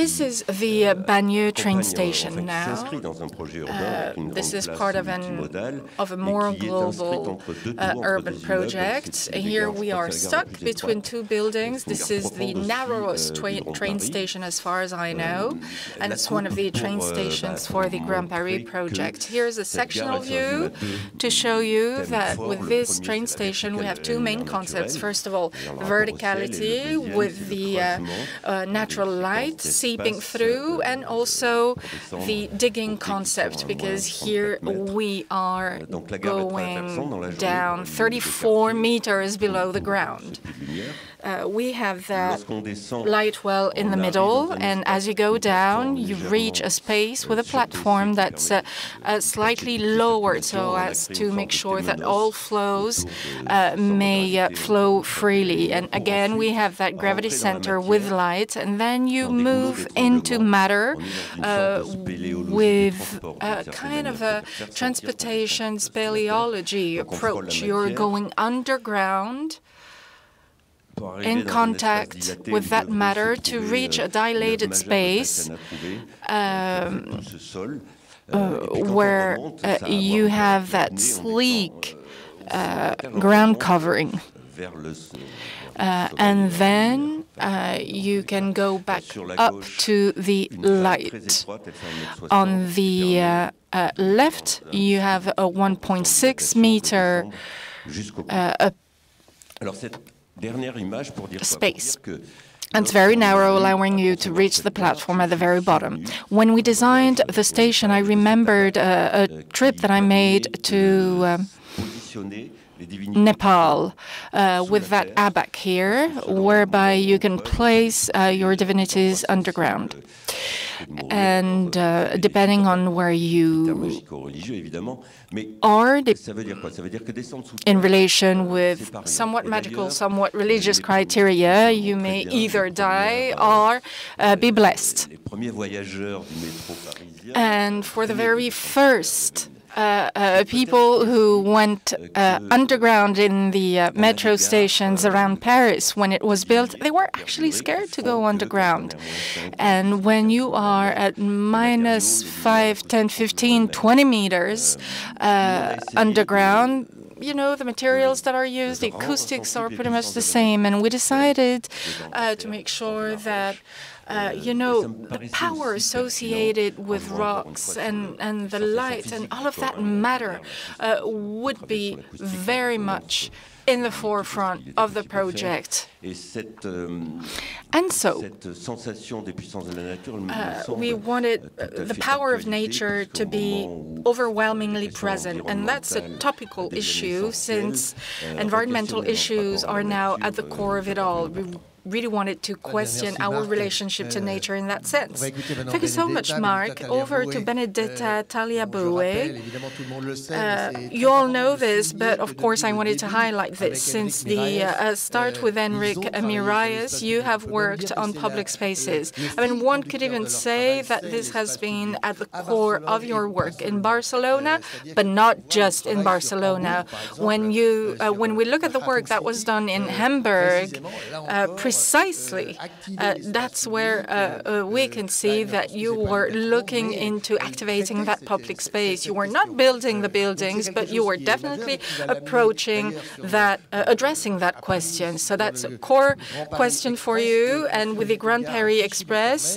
This is the Bagneux train station now. This is part of a more global urban project. Here we are stuck between two buildings. This is the narrowest train station as far as I know, and it's one of the train stations for the Grand Paris project. Here's a sectional view to show you that with this train station we have two main concepts. First of all, verticality with the natural light seeping through, and also the digging concept, because here we are going down 34 meters below the ground. We have that light well in the middle, and as you go down, you reach a space with a platform that's slightly lowered so as to make sure that all flows may flow freely. And again, we have that gravity center with light, and then you move into matter with kind of a transportation speleology approach. You're going underground in contact with that matter to reach a dilated space where you have that sleek ground covering. And then you can go back up to the light. On the left, you have a 1.6 meter space. It's very narrow, allowing you to reach the platform at the very bottom. When we designed the station, I remembered a trip that I made to Nepal with that abac here, whereby you can place your divinities underground. And depending on where you are, in relation with somewhat magical, somewhat religious criteria, you may either die or be blessed. And for the very first people who went underground in the metro stations around Paris when it was built, they were actually scared to go underground. And when you are at minus 5, 10, 15, 20 meters underground, you know, the materials that are used, the acoustics are pretty much the same. And we decided to make sure that you know, the power associated with rocks and the light and all of that matter would be very much in the forefront of the project. And so, we wanted the power of nature to be overwhelmingly present, and that's a topical issue since environmental issues are now at the core of it all. We really wanted to question our relationship to nature in that sense. Thank you so much, Marc. Over to Benedetta, Tagliabue. You all know this, but of course I wanted to highlight this. Since the start with Enric Miralles, you have worked on public spaces. I mean, one could even say that this has been at the core of your work in Barcelona, but not just in Barcelona. When we look at the work that was done in Hamburg, precisely, that's where we can see that you were looking into activating that public space. You were not building the buildings, but you were definitely approaching that, addressing that question. So that's a core question for you. And with the Grand Paris Express,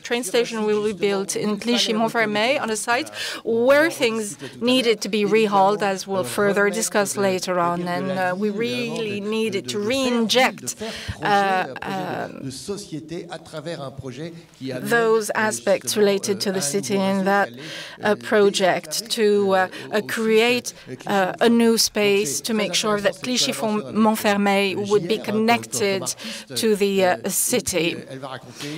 train station will be built in Clichy-Montfermeil on a site where things needed to be rehauled, as we'll further discuss later on. And we really needed to re-inject those aspects related to the city in that project, to create a new space, to make sure that Clichy-Montfermeil would be connected to the city.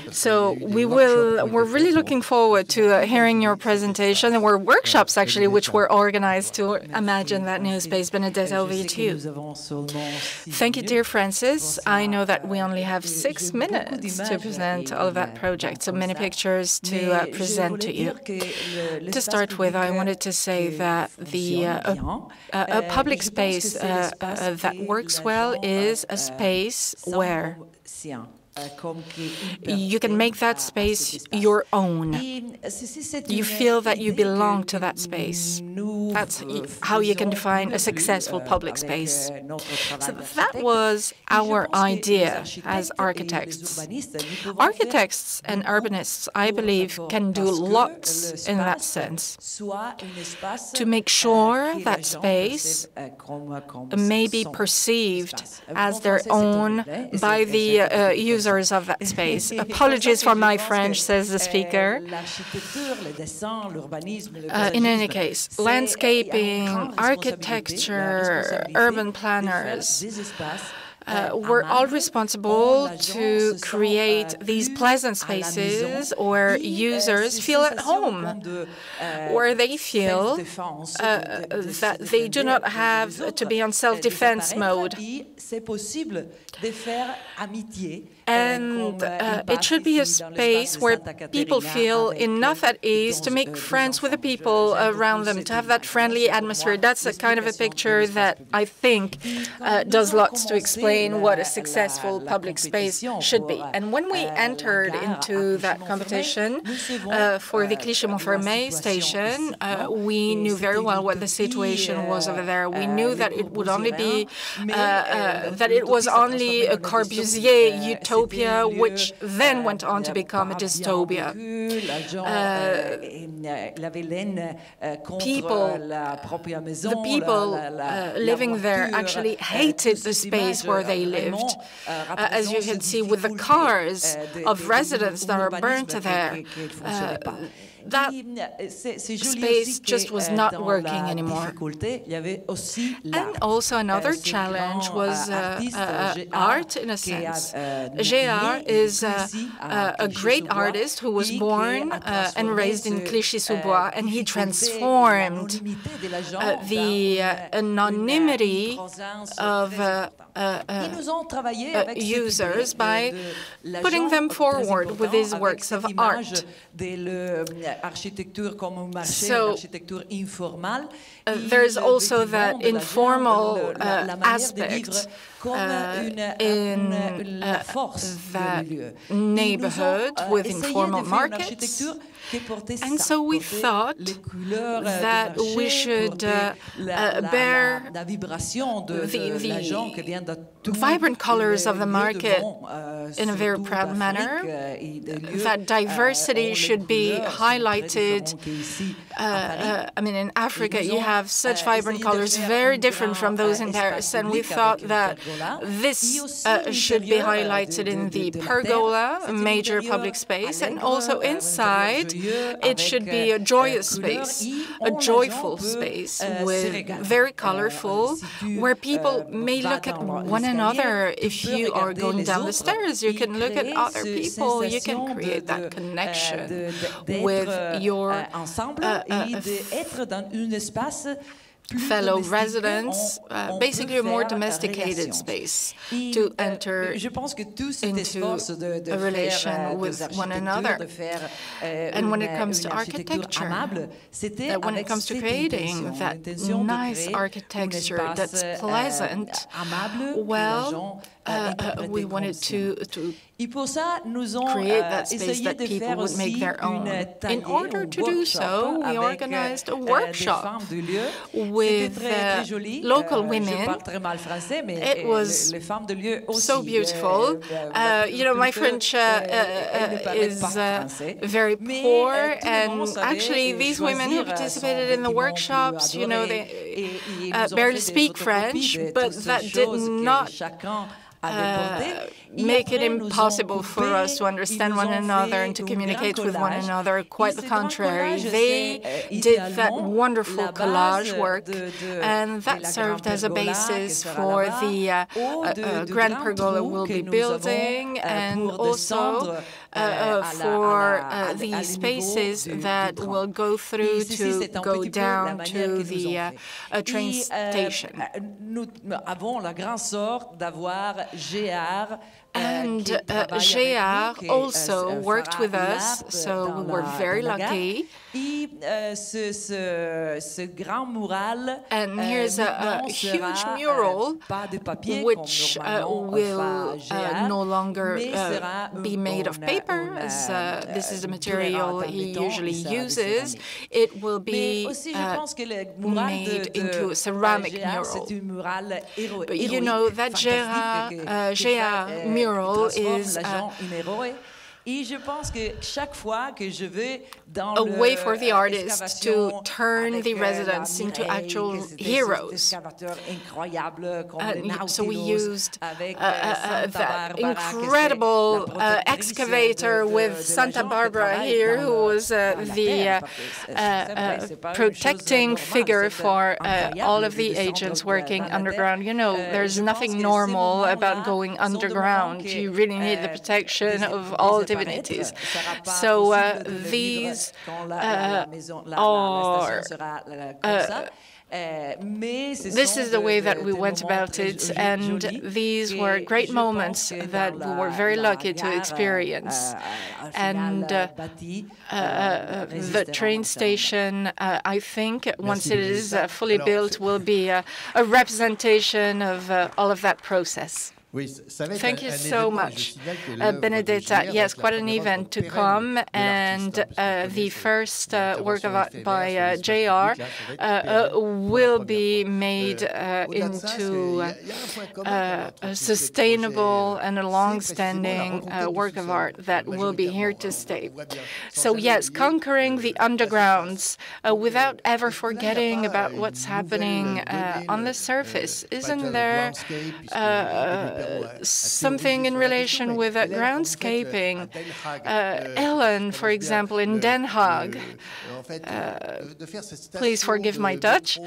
So we're really looking forward to hearing your presentation. There were workshops, actually, which were organized to imagine that new space. Benedetta, over to you. Thank you, dear Francis. I know that we only have 6 minutes to present all of that project, so many pictures to present to you. To start with, I wanted to say that a public space that works well is a space where you can make that space your own. You feel that you belong to that space. That's how you can define a successful public space. So that was our idea as architects. Architects and urbanists, I believe, can do lots in that sense to make sure that space may be perceived as their own by the users of that space. Apologies for my French, says the speaker. In any case, landscaping, architecture, urban planners, we're all responsible to create these pleasant spaces where users feel at home, where they feel that they do not have to be on self-defense mode. And it should be a space where people feel enough at ease to make friends with the people around them, to have that friendly atmosphere. That's a kind of a picture that I think does lots to explain explain what a successful public space should be. And when we entered into that competition for the Clichy-Montfermeil station, we knew very well what the situation was over there. We knew that it would only be that it was only a Corbusier utopia, which then went on to become a dystopia. The people living there actually hated the space where they lived, as you can see with the cars of residents that are burnt there. That space just was not working anymore. And also another challenge was art, in a sense. Gérard is a great artist who was born and raised in Clichy-sous-Bois, and he transformed the anonymity of users by putting them forward with his works of art. So there's also that informal aspect in that neighborhood with informal markets. And so we thought that we should bear the vibrant colors of the market in a very proud manner, that diversity should be highlighted. I mean, in Africa, you have such vibrant colors, very different from those in Paris, and we thought that this should be highlighted in the pergola, a major public space, and also inside it should be a joyous space, a joyful space, with very colorful, where people may look at one another. If you are going down the stairs, you can look at other people, you can create that connection with your fellow residents, basically a more domesticated space to enter into a relation with one another. And when it comes to architecture, when it comes to creating that nice architecture that's pleasant, well, we wanted to create that space that people would make their own. In order to do so, we organized a workshop with local women. It was so beautiful. You know, my French is very poor, and actually these women who participated in the workshops, you know, they barely speak French, but that did not make it impossible for us to understand one another and to communicate with one another. Quite the contrary. They did that wonderful collage work, and that served as a basis for the Grand Pergola we'll be building, and also for the spaces that will go through to go down to the train station. And Gérard also worked with us, so we were very lucky. And here's a huge mural, which will no longer be made of paper, as this is the material he usually uses. It will be made into a ceramic mural. But you know, that Gérard mural is a way for the artist to turn the residents into actual heroes. So we used that incredible excavator with Santa Barbara here, who was the protecting figure for all of the agents working underground. You know, there's nothing normal about going underground. You really need the protection of all divinities. So these this is the way that we went about it, and these were great moments that we were very lucky to experience. And the train station, I think, once it is fully built, will be a representation of all of that process. Thank you so much, Benedetta. Yes, quite an event to come, and the first work of art by JR will be made into a sustainable and a long-standing work of art that will be here to stay. So yes, conquering the undergrounds without ever forgetting about what's happening on the surface. Isn't there something in relation with groundscaping? Ellen, for example, in Den Haag, please forgive my Dutch,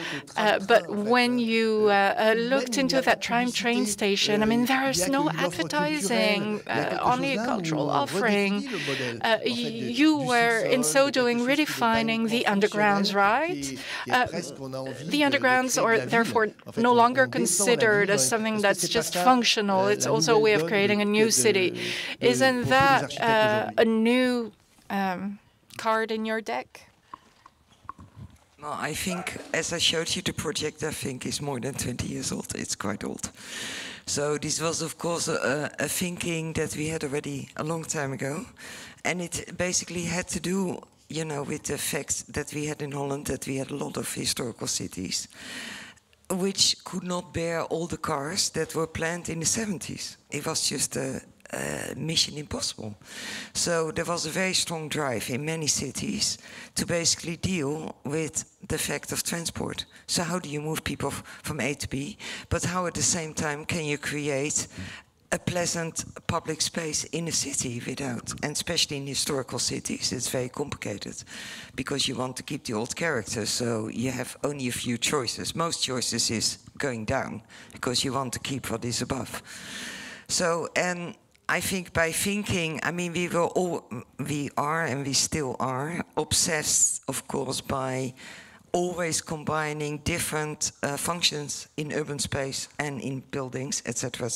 but when you looked into that tram train station, I mean, there is no advertising, only a cultural offering. You were, in so doing, redefining the undergrounds, right? The undergrounds are therefore no longer considered as something that's just functional. It's also a way of creating a new city. Isn't that a new card in your deck? Well, I think, as I showed you, the project, I think, is more than 20 years old. It's quite old. So this was, of course, a thinking that we had already a long time ago. And it basically had to do, you know, with the fact that we had in Holland, that we had a lot of historical cities, which could not bear all the cars that were planned in the 70s. It was just a mission impossible. So there was a very strong drive in many cities to basically deal with the fact of transport. So how do you move people from A to B? But how at the same time can you create a pleasant public space in a city without, and especially in historical cities, it's very complicated because you want to keep the old character, so you have only a few choices. Most choices is going down because you want to keep what is above. So, and I think by thinking, I mean, we are and we still are obsessed, of course, by always combining different functions in urban space and in buildings, etc.,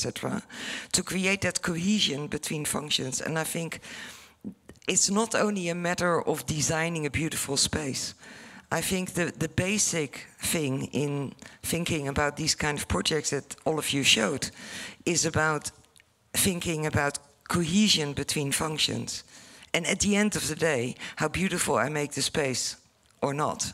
to create that cohesion between functions. And I think it's not only a matter of designing a beautiful space. I think the basic thing in thinking about these kind of projects that all of you showed is about thinking about cohesion between functions. And at the end of the day, how beautiful I make the space or not,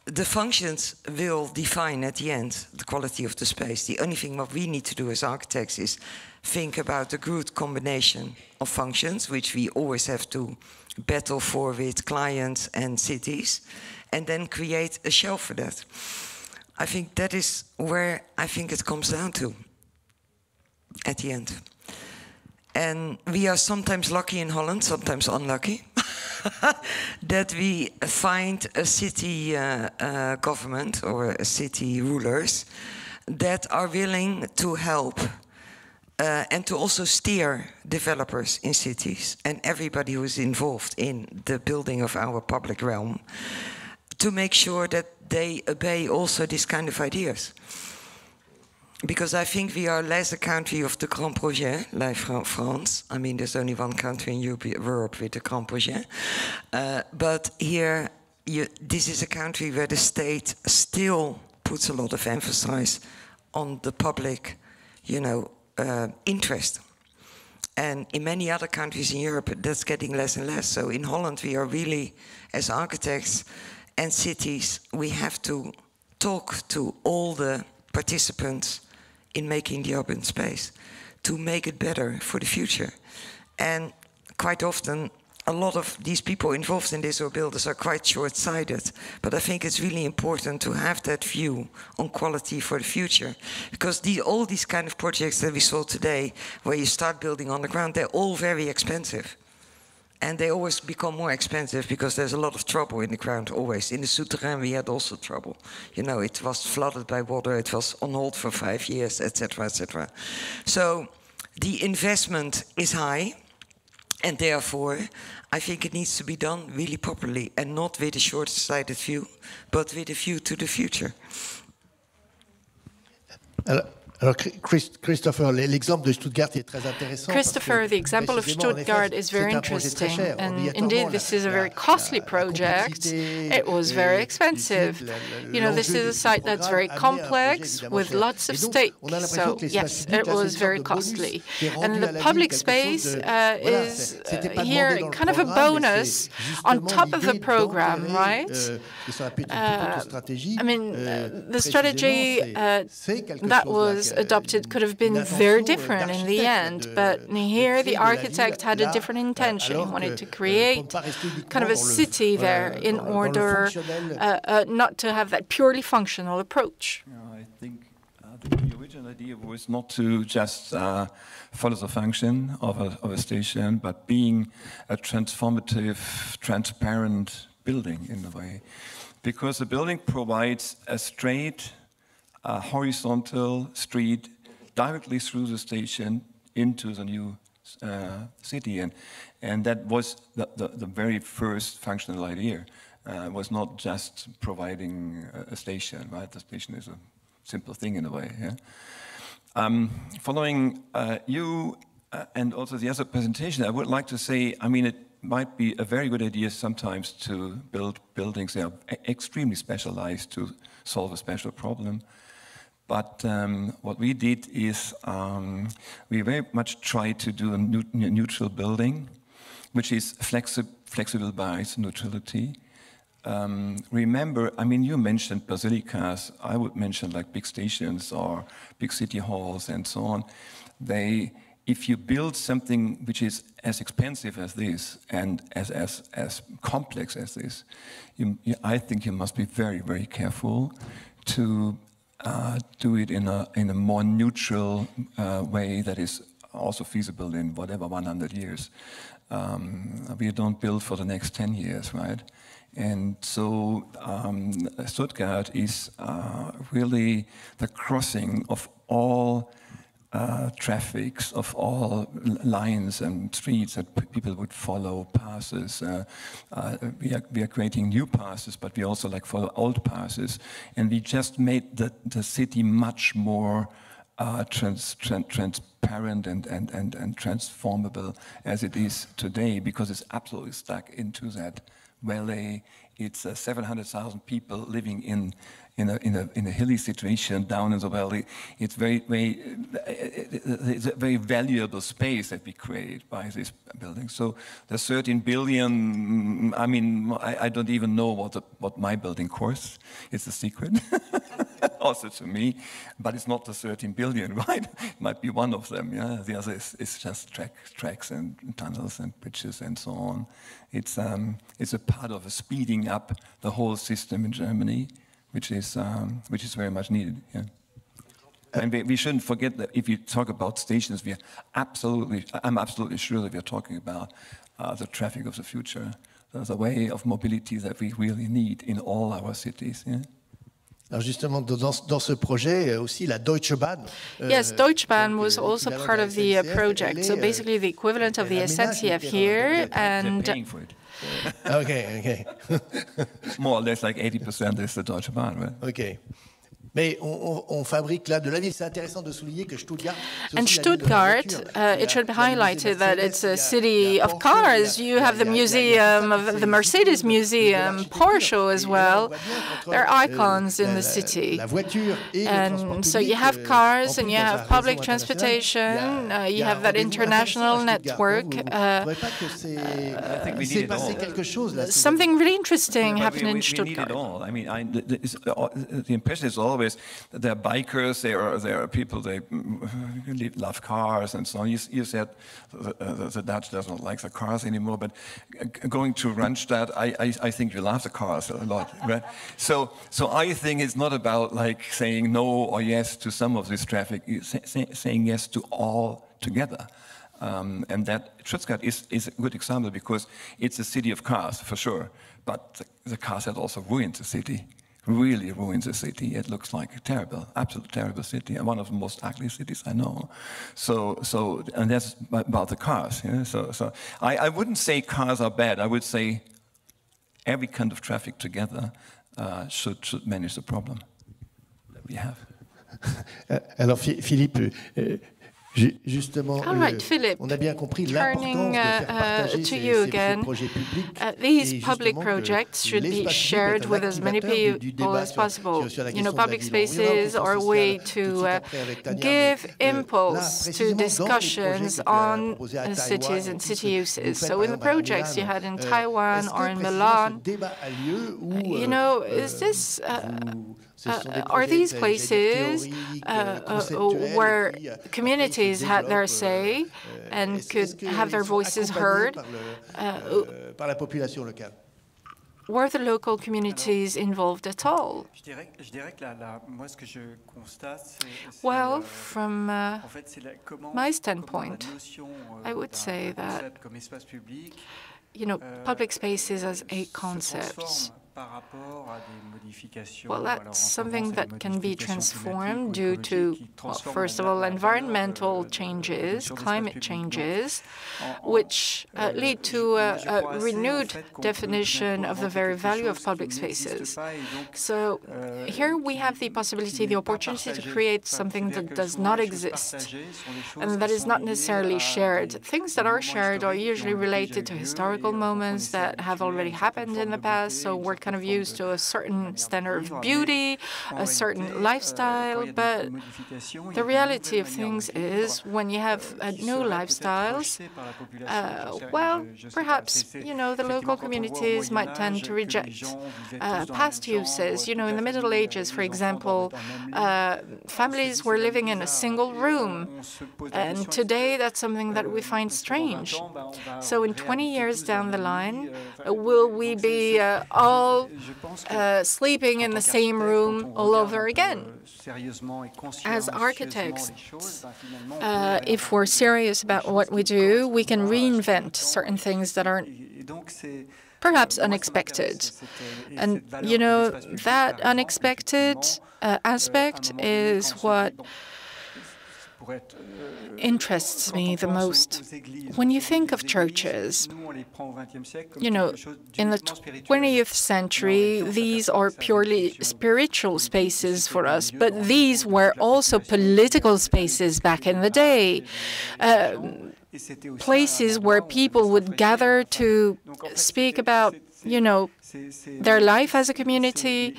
the functions will define at the end the quality of the space. The only thing what we need to do as architects is think about the good combination of functions, which we always have to battle for with clients and cities, and then create a shelf for that. I think that is where I think it comes down to at the end. And we are sometimes lucky in Holland, sometimes unlucky, that we find a city government or a city rulers that are willing to help and to also steer developers in cities and everybody who is involved in the building of our public realm to make sure that they obey also these kind of ideas. Because I think we are less a country of the grand projet, like France. I mean, there's only one country in Europe with a grand projet. But here, this is a country where the state still puts a lot of emphasis on the public, you know, interest. And in many other countries in Europe, that's getting less and less. So in Holland, we are really, as architects and cities, we have to talk to all the participants in making the urban space to make it better for the future. And quite often, a lot of these people involved in this or builders are quite short-sighted. But I think it's really important to have that view on quality for the future. Because all these kind of projects that we saw today, where you start building on the ground, they're all very expensive. And they always become more expensive because there's a lot of trouble in the ground, always. In the souterrain we had also trouble. You know, it was flooded by water, it was on hold for 5 years, etc., etc. So the investment is high, and therefore I think it needs to be done really properly, and not with a short-sighted view, but with a view to the future. Alors, Christopher, l'exemple de Stuttgart est très intéressant. Christopher, the example of Stuttgart is very interesting, and indeed this is a very costly project. It was very expensive. You know, this is a site that's very complex with lots of stakes, so yes, it was very costly. And the public space is here kind of a bonus on top of the program, right? I mean, the strategy that was adopted could have been very different in the end, but here the architect had a different intention. He wanted to create kind of a city there in order not to have that purely functional approach. I think the original idea was not to just follow the function of a station, but being a transformative, transparent building in a way. Because the building provides a straight, horizontal street directly through the station into the new city, and that was the very first functional idea. Was not just providing a station, right? The station is a simple thing in a way. Yeah? Following you and also the other presentation, I would like to say, I mean, it might be a very good idea sometimes to build buildings that are extremely specialized to solve a special problem. But what we did is we very much tried to do a neutral building, which is flexible by its neutrality. Remember, I mean, you mentioned basilicas. I would mention like big stations or big city halls and so on. If you build something which is as expensive as this and as complex as this, I think you must be very, very careful to do it in a more neutral way that is also feasible in whatever 100 years. We don't build for the next 10 years, right? And so Stuttgart is really the crossing of all traffics, of all lines and streets that people would follow, passes. We are creating new passes, but we also like follow old passes. And we just made the city much more transparent and transformable as it is today, because it's absolutely stuck into that valley. It's 700,000 people living in a hilly situation down in the valley. It's it's a very valuable space that we create by this building. So the 13 billion. I mean, I don't even know what my building costs. It's a secret, also to me. But it's not the 13 billion, right? It might be one of them. Yeah, the other is just tracks and tunnels and bridges and so on. It's a part of speeding up the whole system in Germany, which is very much needed. Yeah. And we shouldn't forget that if you talk about stations, I'm absolutely sure that we're talking about the traffic of the future, the way of mobility that we really need in all our cities. Yeah. Alors justement, dans ce projet aussi, la Deutsche Bahn. Yes, Deutsche Bahn was also part of the project. So basically, the equivalent of the SNCF here, and paying for it. Okay. More or less like 80% is the Deutsche Bahn, right? Okay. Mais on fabrique là de la ville. C'est intéressant de souligner que Stuttgart. And Stuttgart, it should be highlighted that it's a city of cars. You have the museum of the Mercedes Museum, Porsche as well. They're icons in the city. And so you have cars and you have public transportation. You have that international network. Something really interesting happened in Stuttgart. We need it all. I mean, the impression is always there are bikers, there are people, they love cars and so on. You said the Dutch doesn't like the cars anymore, but going to Randstad, I think you love the cars a lot, right? So I think it's not about like saying no or yes to some of this traffic, saying yes to all together. And that Stuttgart is a good example because it's a city of cars, for sure, but the cars had also ruined the city. Really ruins the city. It looks like a terrible, absolutely terrible city, and one of the most ugly cities I know. And that's about the cars. Yeah? So I wouldn't say cars are bad. I would say every kind of traffic together should manage the problem that we have. Alors Philippe, justement, Philippe, on a bien compris l'importance de faire partager ces projets publics. These public projects should be shared with as many people as possible. You know, public spaces are a way to give impulse to discussions on cities and city uses. So in the projects you had in Taiwan or in Milan, you know, is this... are these places where communities had their say and could have their voices heard? Were the local communities involved at all? Well, from my standpoint, I would say that, you know, public spaces as a concept, well, that's something that can be transformed due to, well, first of all, environmental changes, climate changes, which lead to a renewed definition of the very value of public spaces. So here we have the possibility, the opportunity to create something that does not exist and that is not necessarily shared. Things that are shared are usually related to historical moments that have already happened in the past, so we're kind of used to a certain standard of beauty, a certain lifestyle, but the reality of things is when you have new lifestyles, well, perhaps, you know, the local communities might tend to reject past uses. You know, in the Middle Ages, for example, families were living in a single room, and today that's something that we find strange. So in 20 years down the line, will we be all sleeping in the same room all over again? As architects, if we're serious about what we do, we can reinvent certain things that are perhaps unexpected. And, you know, that unexpected aspect is what interests me the most. When you think of churches, you know, in the 20th century, these are purely spiritual spaces for us, but these were also political spaces back in the day. Places where people would gather to speak about, you know, their life as a community,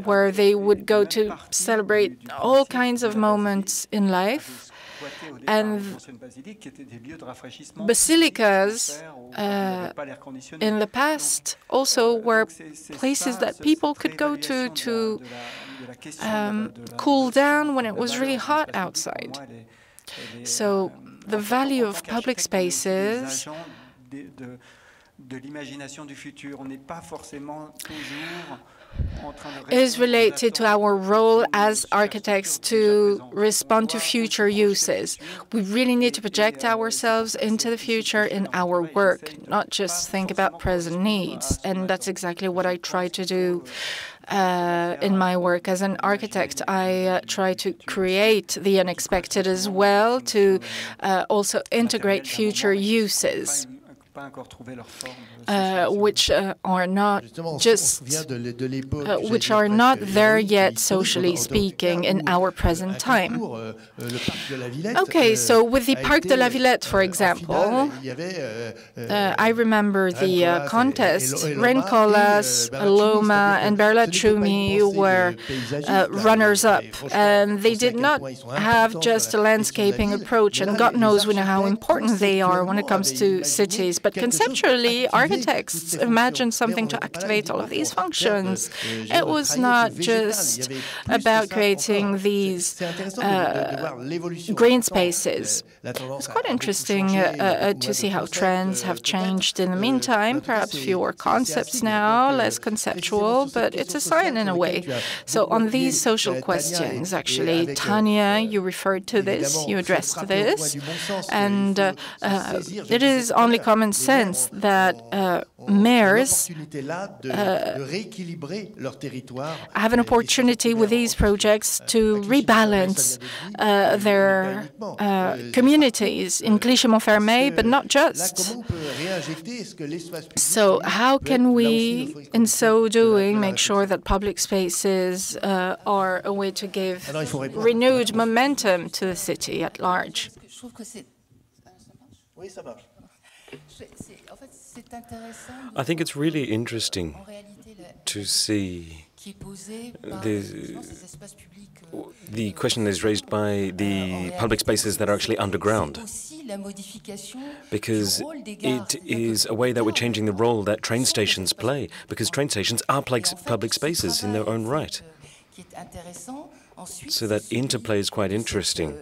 where they would go to celebrate all kinds of moments in life. And basilicas in the past also were places that people could go to cool down when it was really hot outside. So the value of public spaces is related to our role as architects to respond to future uses. We really need to project ourselves into the future in our work, not just think about present needs. And that's exactly what I try to do in my work as an architect. I try to create the unexpected as well, to also integrate future uses. Which are not just which are not there yet, socially speaking, in our present time. Okay, so with the Parc de la Villette, for example, I remember the contest. Rencolas, Loma, and Berlachumi were runners-up, and they did not have just a landscaping approach, and God knows we know how important they are when it comes to cities. But conceptually, architects imagined something to activate all of these functions. It was not just about creating these green spaces. It's quite interesting to see how trends have changed in the meantime. Perhaps fewer concepts now, less conceptual, but it's a sign in a way. So on these social questions, actually, Tania, you referred to this, you addressed this, and it is only common common sense that mayors have an opportunity with these projects to rebalance their communities in Clichy-Montfermeil, but not just. So how can we, in so doing, make sure that public spaces are a way to give renewed momentum to the city at large? I think it's really interesting to see the question that is raised by the public spaces that are actually underground, because it is a way that we're changing the role that train stations play, because train stations are public spaces in their own right. So that interplay is quite interesting.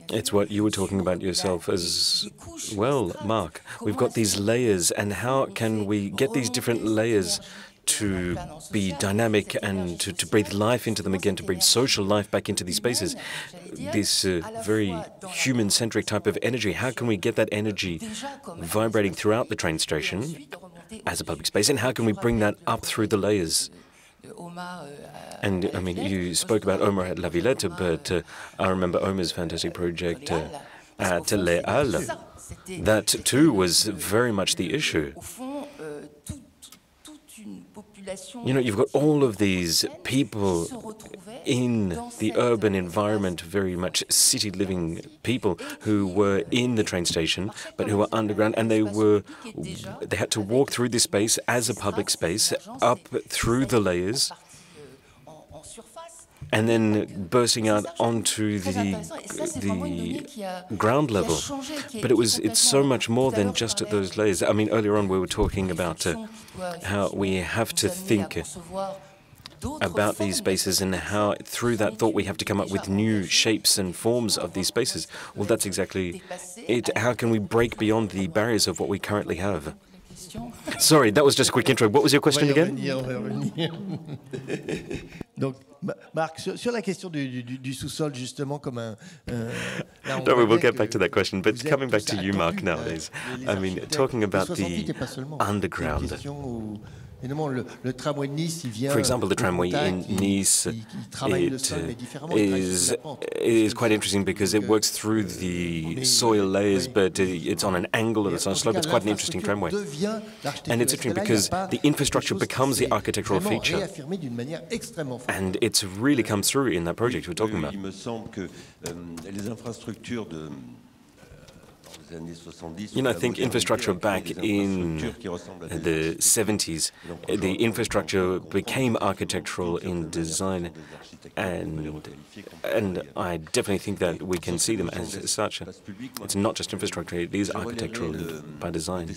It's what you were talking about yourself as well, Marc. We've got these layers, and how can we get these different layers to be dynamic and to breathe life into them again, to breathe social life back into these spaces? This very human-centric type of energy, how can we get that energy vibrating throughout the train station as a public space, and how can we bring that up through the layers? And I mean, you spoke about Omar at La Villette, but I remember Omar's fantastic project at Les Halles. That too was very much the issue. You know, you've got all of these people in the urban environment, very much city-living people who were in the train station, but who were underground, and they had to walk through this space as a public space, up through the layers, and then bursting out onto the ground level. But it's so much more than just at those layers. I mean, earlier on we were talking about how we have to think about these spaces, and how through that thought we have to come up with new shapes and forms of these spaces. Well, that's exactly it. How can we break beyond the barriers of what we currently have? Sorry, that was just a quick intro. What was your question again? Donc, Marc, sur la question du sous-sol, justement, comme un... No, we will get back to that question, but coming back to you, Marc, nowadays, I mean, talking about the underground. For example, the tramway in Nice, is quite interesting because it works through the soil layers, but it's on an angle and it's on a slope. It's quite an interesting tramway. And it's interesting because the infrastructure becomes the architectural feature. And it's really come through in that project we're talking about. You know, I think infrastructure back in the 70s, the infrastructure became architectural in design, and I definitely think that we can see them as such. It's not just infrastructure, it is architectural by design.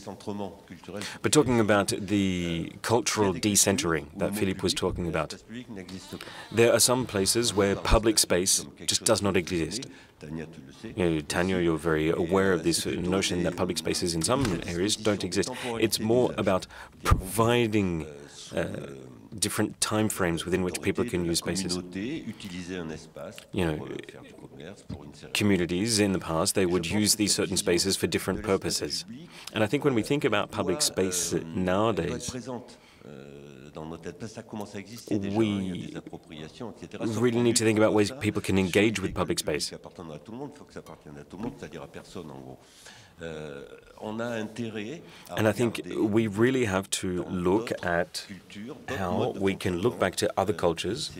But talking about the cultural decentering that Philippe was talking about, there are some places where public space just does not exist. You know, Tania, you're very aware of this notion that public spaces in some areas don't exist. It's more about providing different time frames within which people can use spaces. You know, communities in the past, they would use these certain spaces for different purposes. And I think when we think about public space nowadays, we really need to think about ways people can engage with public space. And I think we really have to look at how we can look back to other cultures,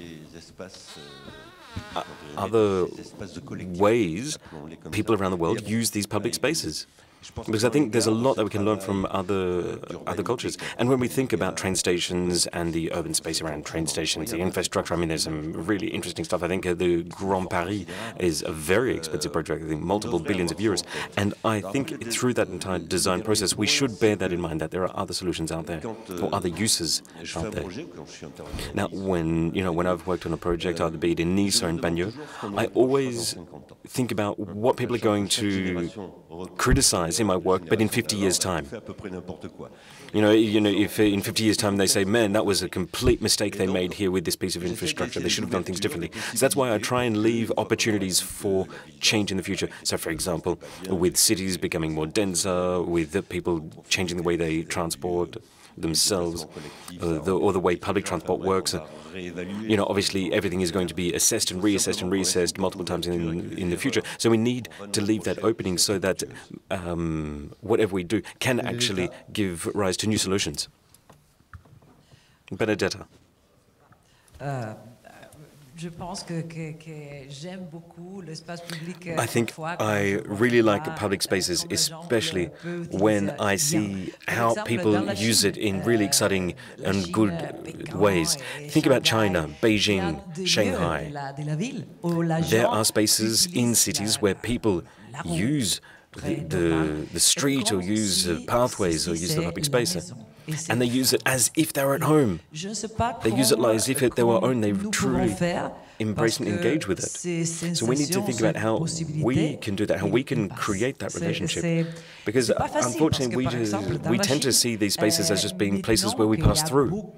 other ways people around the world use these public spaces. Because I think there's a lot that we can learn from other cultures. And when we think about train stations and the urban space around train stations, the infrastructure, I mean, there's some really interesting stuff. I think the Grand Paris is a very expensive project, I think multiple billions of euros. And I think through that entire design process, we should bear that in mind, that there are other solutions out there, or other uses out there. Now, when I've worked on a project, either be it in Nice or in Bagneux, I always think about what people are going to criticize realize in my work, but in 50 years' time. You know, if in 50 years' time they say, man, that was a complete mistake they made here with this piece of infrastructure, they should have done things differently. So that's why I try and leave opportunities for change in the future. So, for example, with cities becoming more denser, with the people changing the way they transport themselves, or the way public transport works. You know, obviously everything is going to be assessed and reassessed multiple times in the future. So we need to leave that opening so that whatever we do can actually give rise to new solutions. Benedetta. I think I really like public spaces, especially when I see how people use it in really exciting and good ways. Think about China, Beijing, Shanghai. There are spaces in cities where people use the street or use pathways or use the public space. And they use it as if they're at home. They use it as if they were own. They truly embrace and engage with it. So we need to think about how we can do that, how we can create that relationship. Because unfortunately, we tend to see these spaces as just being places where we pass through.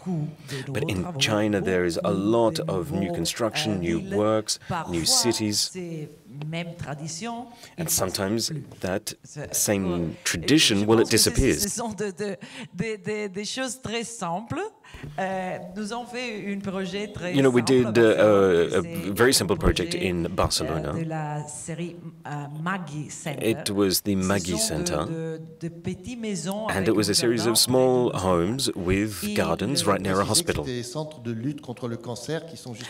But in China, there is a lot of new construction, new works, new cities. And sometimes that same tradition, well, it disappears. You know, we did a very simple project in Barcelona. It was the Maggie Center, and it was a series of small homes with gardens right near a hospital.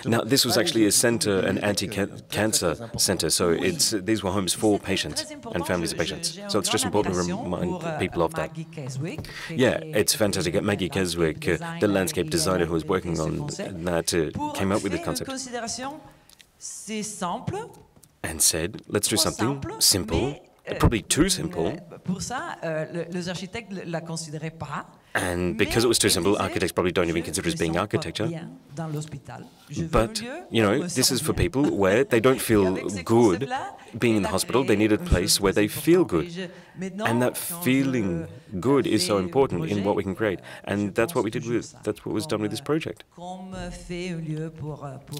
Now, this was actually a center, an anti-cancer center, so these were homes for patients and families of patients. So it's just important to remind people of that. Yeah, it's fantastic. At Maggie Keswick, the landscape designer who was working on that came up with the concept and said, let's do something simple, probably too simple. And because it was too simple, architects probably don't even consider it as being architecture. But, you know, this is for people where they don't feel good being in the hospital. They need a place where they feel good. And that feeling good is so important in what we can create. And that's what we did that's what was done with this project.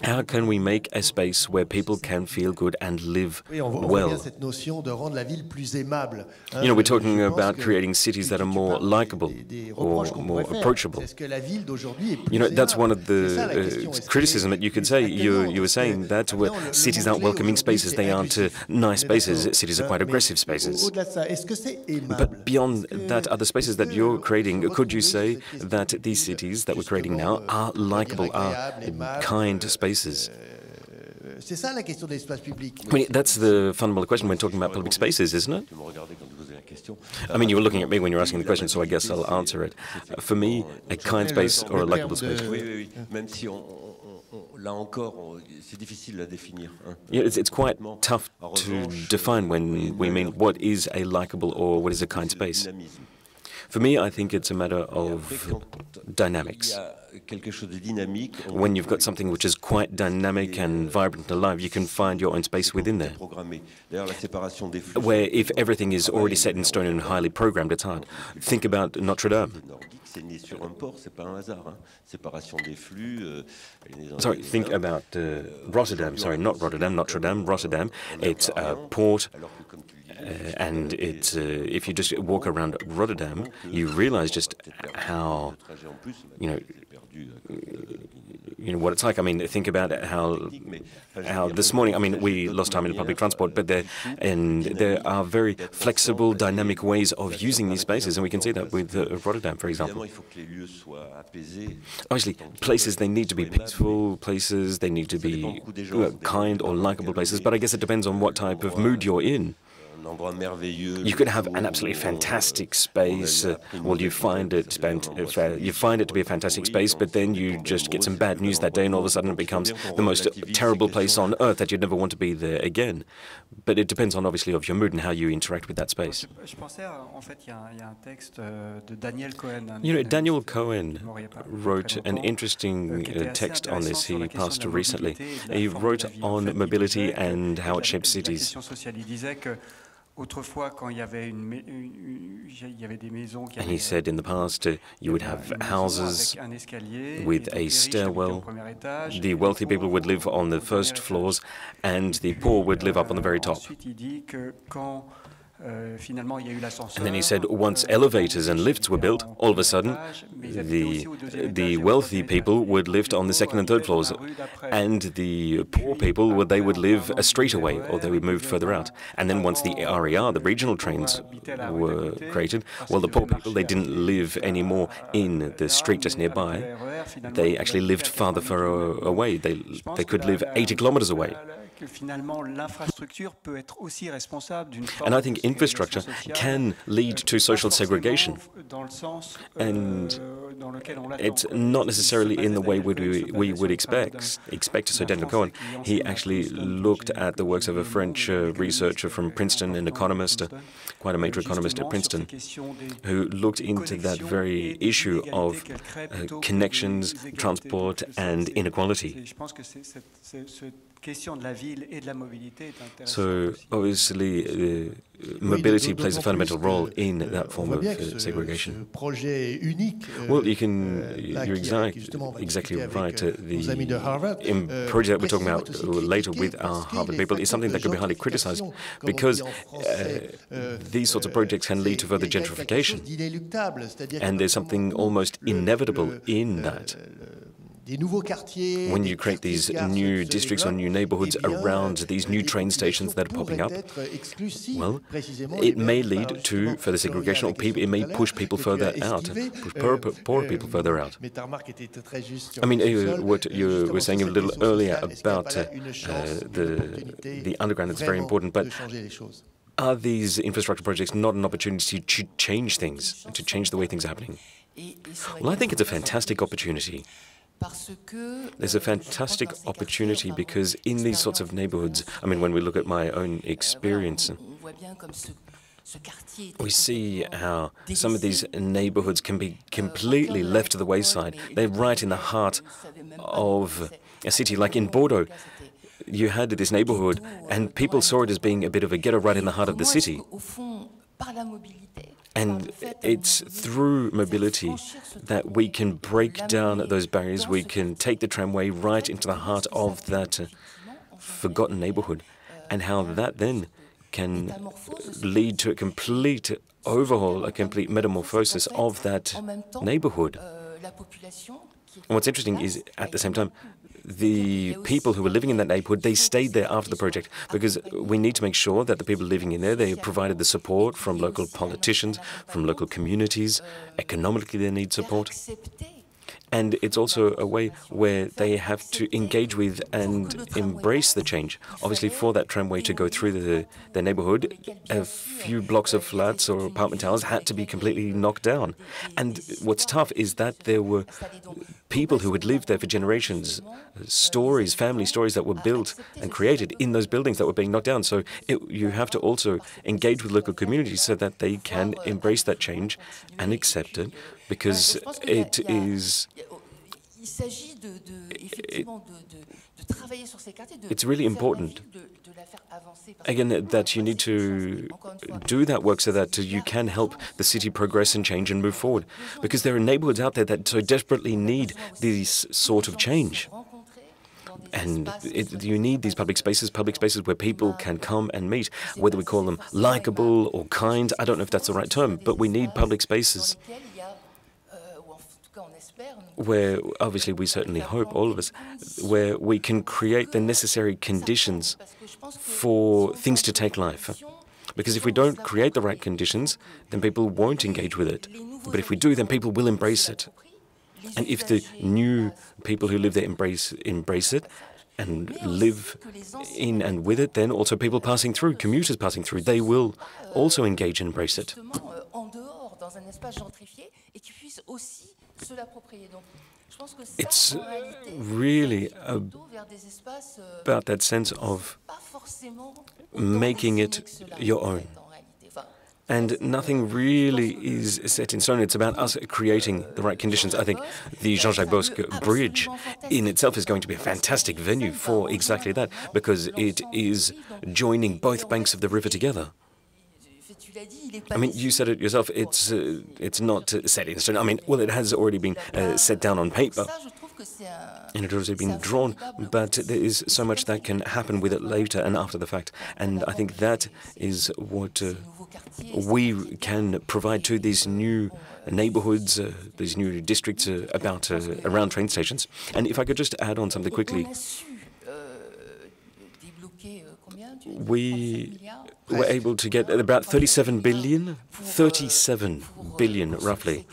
How can we make a space where people can feel good and live well? You know, we're talking about creating cities that are more likable or more approachable. You know, that's one of the criticism that you could say. You were saying that cities aren't welcoming spaces, they aren't nice spaces, cities are quite aggressive spaces. But beyond that, other spaces that you're creating, could you say that these cities that we're creating now are likable, are kind spaces? I mean, that's the fundamental question when talking about public spaces, isn't it? I mean, you were looking at me when you were asking the question, so I guess I'll answer it. For me, a kind space or a likable space. Yeah, it's quite tough to define when we mean what is a likable or what is a kind space. For me, I think it's a matter of dynamics. When you've got something which is quite dynamic and vibrant and alive, you can find your own space within there. Where if everything is already set in stone and highly programmed, it's hard. Think about Notre Dame. Sorry, think about Rotterdam. Sorry, not Rotterdam, Notre Dame, Rotterdam. It's a port. And it's, if you just walk around Rotterdam, you realize just how, you know what it's like. I mean, think about how this morning, I mean, we lost time in public transport, but there are very flexible, dynamic ways of using these spaces, and we can see that with Rotterdam, for example. Obviously, places, they need to be peaceful places, they need to be kind or likable places, but I guess it depends on what type of mood you're in. You could have an absolutely fantastic space. Well, you find it to be a fantastic space, but then you just get some bad news that day, and all of a sudden it becomes the most terrible place on earth that you'd never want to be there again. But it depends on, obviously, of your mood and how you interact with that space. You know, Daniel Cohen wrote an interesting text on this. He passed recently. He wrote on mobility and how it shapes cities. And he said in the past you would have houses with a stairwell. The wealthy people would live on the first floors and the poor would live up on the very top. And then he said once elevators and lifts were built, all of a sudden the wealthy people would live on the second and third floors, and the poor people they would live a street away, or they would move further out. And then once the RER, the regional trains, were created, well, the poor people, they didn't live anymore in the street just nearby. They actually lived farther away. They could live 80 kilometers away. And I think infrastructure can lead to social segregation. And it's not necessarily in the way we would expect. So Daniel Cohen, he actually looked at the works of a French researcher from Princeton, an economist, quite a major economist at Princeton, who looked into that very issue of connections, transport, and inequality. So obviously mobility plays a fundamental role in that form of segregation. Well, you're exactly right. The project we're talking about later with our Harvard people is something that could be highly criticized, because these sorts of projects can lead to further gentrification. And there's something almost inevitable in that. When you create these new districts or new neighborhoods around these new train stations that are popping up, well, it may lead to further segregation, or it may push people further out, push poor people further out. I mean, what you were saying a little earlier about the underground is very important, but are these infrastructure projects not an opportunity to change things, to change the way things are happening? Well, I think it's a fantastic opportunity. There's a fantastic opportunity because in these sorts of neighborhoods, I mean, when we look at my own experience, we see how some of these neighborhoods can be completely left to the wayside. They're right in the heart of a city, like in Bordeaux. You had this neighborhood, and people saw it as being a bit of a ghetto right in the heart of the city. And it's through mobility that we can break down those barriers. We can take the tramway right into the heart of that forgotten neighborhood, and how that then can lead to a complete overhaul, a complete metamorphosis of that neighborhood. And what's interesting is, at the same time, the people who were living in that neighborhood, they stayed there after the project, because we need to make sure that the people living in there, they provided the support from local politicians, from local communities. Economically, they need support. And it's also a way where they have to engage with and embrace the change. Obviously, for that tramway to go through the neighborhood, a few blocks of flats or apartment towers had to be completely knocked down. And what's tough is that there were people who had lived there for generations, stories, family stories that were built and created in those buildings that were being knocked down. So you have to also engage with local communities so that they can embrace that change and accept it, because it is... It's really important, again, that you need to do that work so that you can help the city progress and change and move forward. Because there are neighborhoods out there that so desperately need this sort of change. And you need these public spaces where people can come and meet, whether we call them likable or kind. I don't know if that's the right term, but we need public spaces where, obviously, we certainly hope, all of us, where we can create the necessary conditions for things to take life. Because if we don't create the right conditions, then people won't engage with it. But if we do, then people will embrace it. And if the new people who live there embrace it and live in and with it, then also people passing through, commuters passing through, they will also engage and embrace it. It's really about that sense of making it your own. And nothing really is set in stone. It's about us creating the right conditions. I think the Jean-Jacques Bosque Bridge in itself is going to be a fantastic venue for exactly that, because it is joining both banks of the river together. I mean, you said it yourself, it's not set in stone. I mean, well, it has already been set down on paper, and it has already been drawn, but there is so much that can happen with it later and after the fact. And I think that is what we can provide to these new neighborhoods, these new districts around train stations. And if I could just add on something quickly, we were able to get about 37 billion roughly,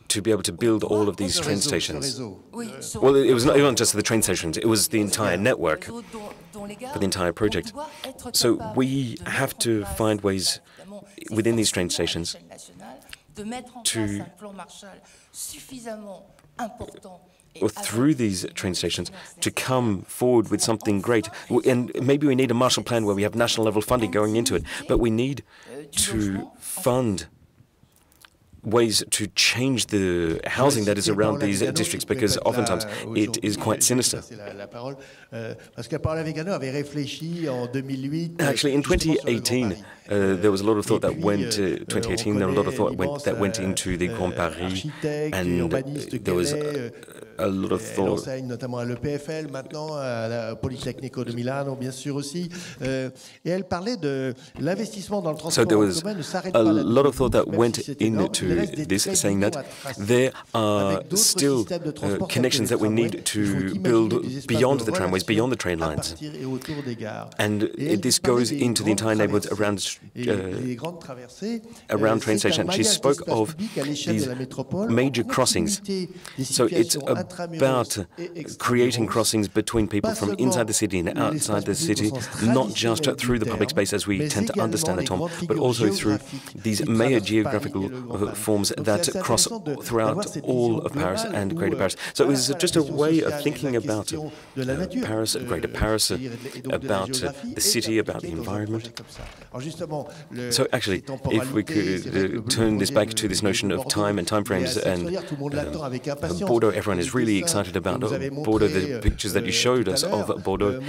to be able to build all of these train stations. Well, it wasn't just the train stations, it was the entire network for the entire project. So we have to find ways within these train stations or through these train stations to come forward with something great. And maybe we need a Marshall Plan where we have national level funding going into it, but we need to fund ways to change the housing that is around these districts, because oftentimes it is quite sinister. Actually, in 2018, there was a lot of thought that went to 2018. There was a lot of thought that went into the Grand Paris, and there was a lot of thought. So there was a lot of thought that went into this, saying that there are still connections that we need to build beyond the tramways, beyond the train lines. And this goes into the entire neighborhoods around train stations. She spoke of these major crossings. So it's about creating crossings between people from inside the city and outside the city, not just through the public space as we tend to understand it, Tom, but also through these major geographical forms that cross throughout all of Paris and Greater Paris. So it was just a way of thinking about Paris, Greater Paris, about the city, about the environment. So actually, if we could turn this back to this notion of time and timeframes and Bordeaux, everyone is really excited about Bordeaux. The pictures that you showed us of Bordeaux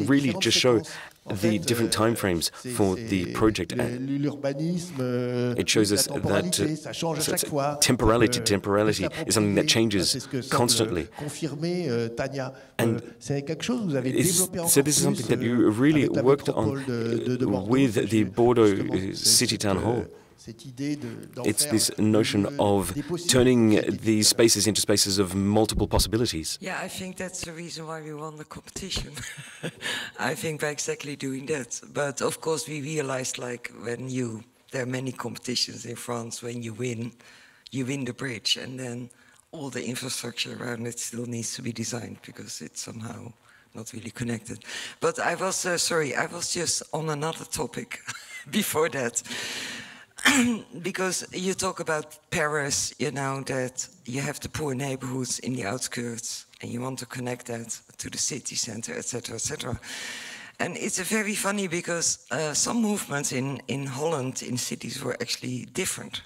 really just show the different timeframes for the project. It shows us that temporality is something that changes constantly. And so this is something that you really worked on with the Bordeaux City Town Hall. It's this notion of turning these spaces into spaces of multiple possibilities. Yeah, I think that's the reason why we won the competition. I think by exactly doing that. But of course we realized, like, there are many competitions in France, when you win the bridge, and then all the infrastructure around it still needs to be designed because it's somehow not really connected. But I was, sorry, I was just on another topic before that. Because you talk about Paris, you know, that you have the poor neighborhoods in the outskirts and you want to connect that to the city center, etc., etc. And it's very funny because some movements in Holland, in cities, were actually different.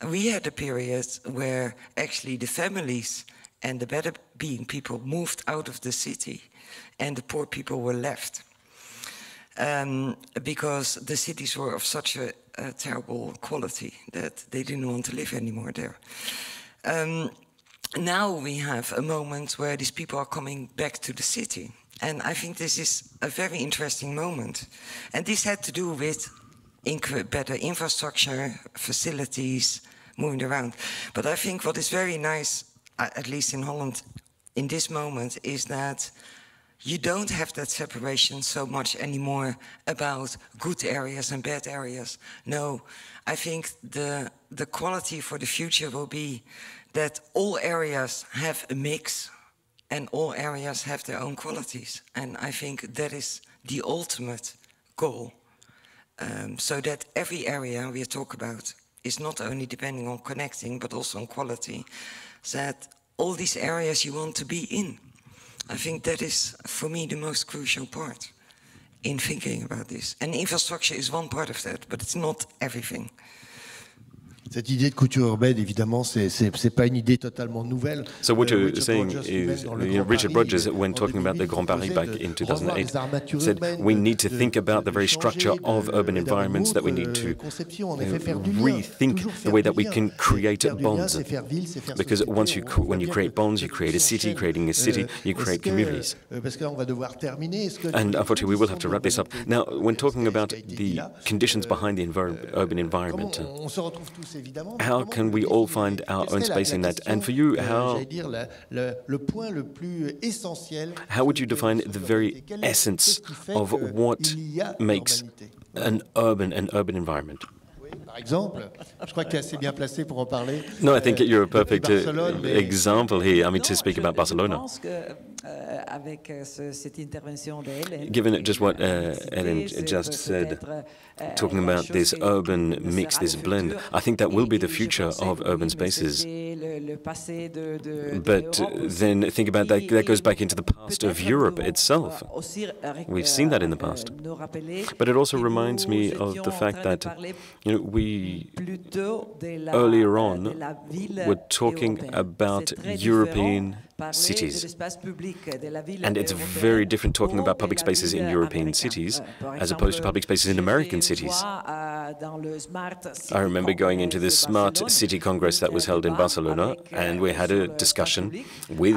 We had a period where actually the families and the better being people moved out of the city and the poor people were left. Because the cities were of such a terrible quality that they didn't want to live anymore there. Now we have a moment where these people are coming back to the city. And I think this is a very interesting moment. And this had to do with better infrastructure, facilities, moving around. But I think what is very nice, at least in Holland, in this moment, is that you don't have that separation so much anymore about good areas and bad areas. No, I think the quality for the future will be that all areas have a mix and all areas have their own qualities. And I think that is the ultimate goal. So that every area we talk about is not only depending on connecting, but also on quality. So that all these areas you want to be in. I think that is, for me, the most crucial part in thinking about this. And infrastructure is one part of that, but it's not everything. Cette idée de couture urbaine, évidemment, c'est pas une idée totalement nouvelle. So what you're saying is, Richard Rogers, when talking about the Grand Paris back in 2008, said we need to think about the very structure of urban environments, that we need to rethink the way that we can create bonds. Because when you create bonds, you create a city. Creating a city, you create communities. And unfortunately, we will have to wrap this up. Now, when talking about the conditions behind the urban environment, how can we all find our own space in that? And for you, how would you define the very essence of what makes an urban environment? No, I think you're a perfect example here. I mean, to speak about Barcelona. Given just what Ellen just said, talking about this urban mix, this blend, I think that will be the future of urban spaces. But then think about that, that goes back into the past of Europe itself. We've seen that in the past. But it also reminds me of the fact that, we earlier on were talking about European cities. And it's very different talking about public spaces in European cities as opposed to public spaces in American cities. I remember going into the Smart City Congress that was held in Barcelona, and we had a discussion with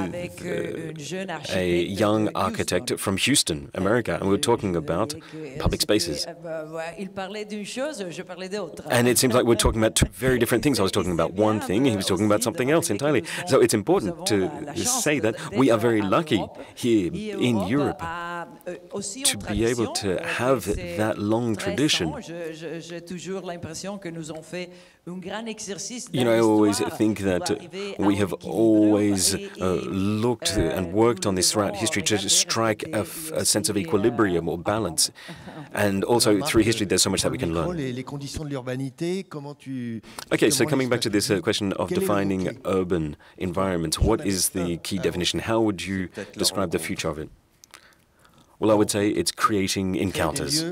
a young architect from Houston, America, and we were talking about public spaces. And it seems like we're talking about two very different things. I was talking about one thing, he was talking about something else entirely. So it's important to say that we are very lucky here in Europe to be able to have that long tradition. I always think that we have always looked and worked on this throughout history to strike a sense of equilibrium or balance. And also through history, there's so much that we can learn. Okay, so coming back to this question of defining urban environments, what is the key definition? How would you describe the future of it? Well, I would say it's creating encounters.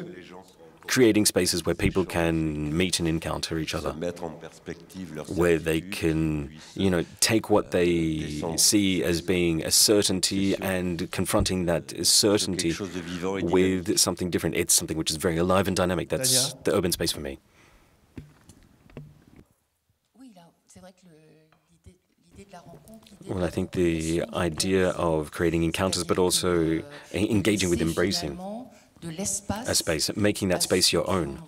Creating spaces where people can meet and encounter each other, where they can, take what they see as being a certainty and confronting that certainty with something different. It's something which is very alive and dynamic. That's the urban space for me. Well, I think the idea of creating encounters, but also engaging with embracing a space, making that space your own.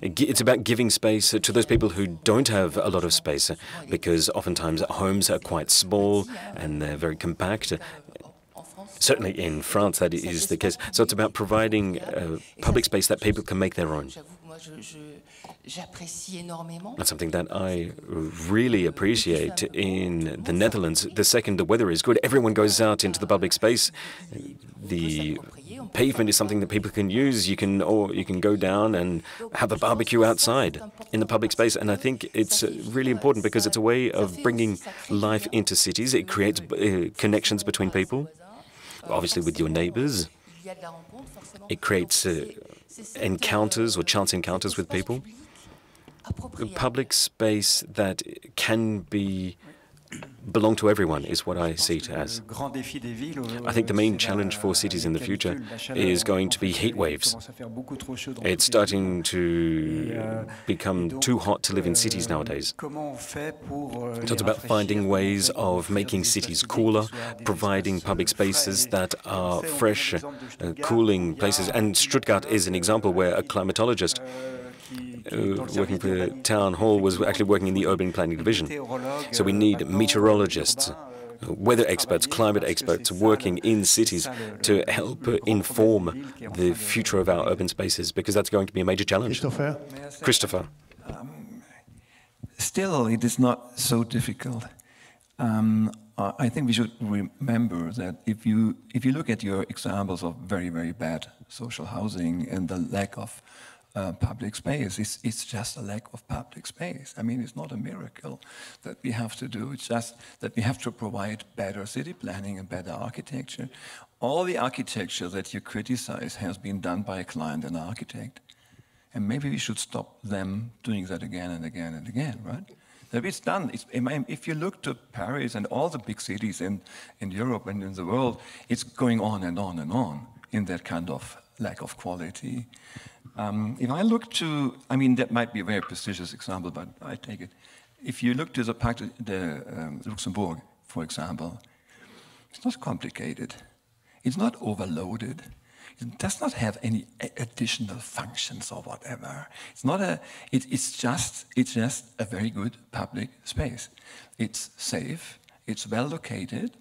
It's about giving space to those people who don't have a lot of space, because oftentimes homes are quite small and they're very compact. Certainly in France that is the case. So it's about providing public space that people can make their own. That's something that I really appreciate in the Netherlands. The second the weather is good, everyone goes out into the public space. The pavement is something that people can use. You can go down and have a barbecue outside in the public space. And I think it's really important because it's a way of bringing life into cities. It creates connections between people, obviously with your neighbors. It creates encounters or chance encounters with people. A public space that can belong to everyone is what I see it as. I think the main challenge for cities in the future is going to be heat waves. It's starting to become too hot to live in cities nowadays. So it's about finding ways of making cities cooler, providing public spaces that are fresh, cooling places. And Stuttgart is an example where a climatologist working for the town hall was actually working in the urban planning division. So we need meteorologists, weather experts, climate experts working in cities to help inform the future of our urban spaces, because that's going to be a major challenge. Christopher. Still, it is not so difficult. I think we should remember that if you look at your examples of very, very bad social housing and the lack of public space, it's just a lack of public space. I mean, it's not a miracle that we have to do. It's just that we have to provide better city planning and better architecture. All the architecture that you criticize has been done by a client and an architect. And maybe we should stop them doing that again and again and again, right? That it's done. If you look to Paris and all the big cities in Europe and in the world, it's going on and on and on in that kind of lack of quality. If I look to, I mean, that might be a very prestigious example, but I take it. If you look to the Luxembourg, for example, it's not complicated. It's not overloaded. It does not have any additional functions or whatever. It's not a. It's just a very good public space. It's safe. It's well located.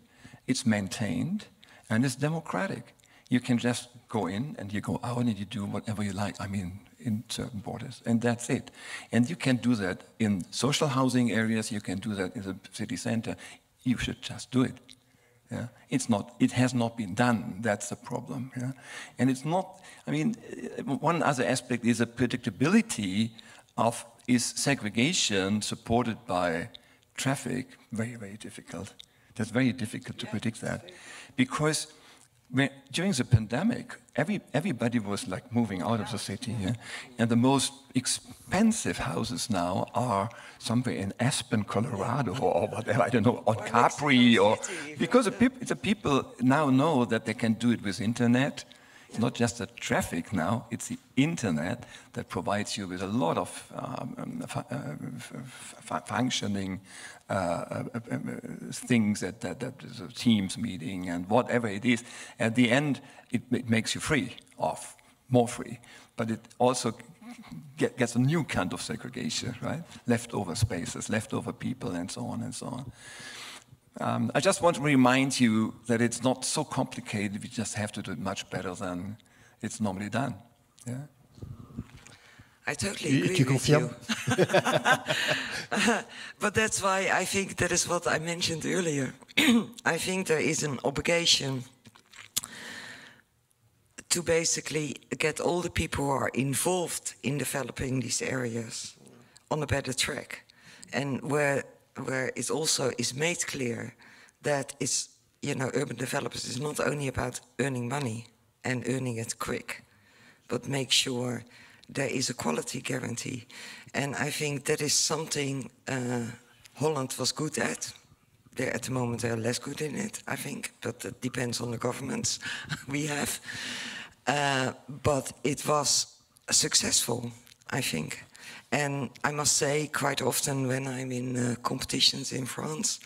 It's maintained, and it's democratic. You can just go in and you go out and you do whatever you like. I mean, in certain borders, and that's it. And you can do that in social housing areas. You can do that in the city center. You should just do it. Yeah? It's not. It has not been done. That's the problem. Yeah? And it's not. I mean, one other aspect is the predictability of is segregation supported by traffic. Very, very difficult. That's very difficult to predict that, because during the pandemic, everybody was like moving out of the city, yeah? And the most expensive houses now are somewhere in Aspen, Colorado, or whatever, I don't know, or Capri, or because the people now know that they can do it with internet. It's not just the traffic now; it's the internet that provides you with a lot of functioning things that Teams meeting and whatever it is. At the end, it makes you more free. But it also gets a new kind of segregation, right? Leftover spaces, leftover people, and so on and so on. I just want to remind you that it's not so complicated. We just have to do it much better than it's normally done. Yeah. I totally agree with you. But that's why I think that is what I mentioned earlier. I think there is an obligation to basically get all the people who are involved in developing these areas on a better track, and where it also is made clear that it's, you know, urban developers is not only about earning money and earning it quick, but make sure there is a quality guarantee. And I think that is something Holland was good at. At the moment they're less good in it, I think, but it depends on the governments we have. But it was successful, I think. And I must say, quite often when I'm in competitions in France,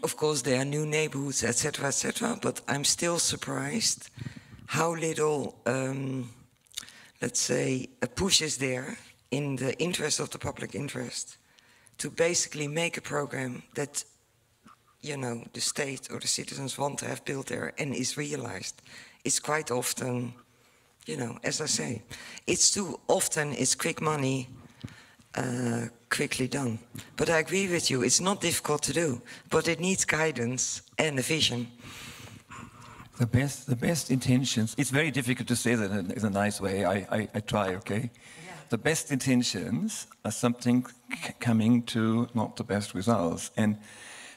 of course there are new neighborhoods, etc., but I'm still surprised how little, let's say, a push is there in the interest of the public interest to basically make a program that, you know, the state or the citizens want to have built there and is realized. It's quite often, you know, as I say, it's too often it's quick money, quickly done. But I agree with you, it's not difficult to do, but it needs guidance and a vision. The best intentions, it's very difficult to say that in a nice way, I try, okay? Yeah. The best intentions are something coming to not the best results. And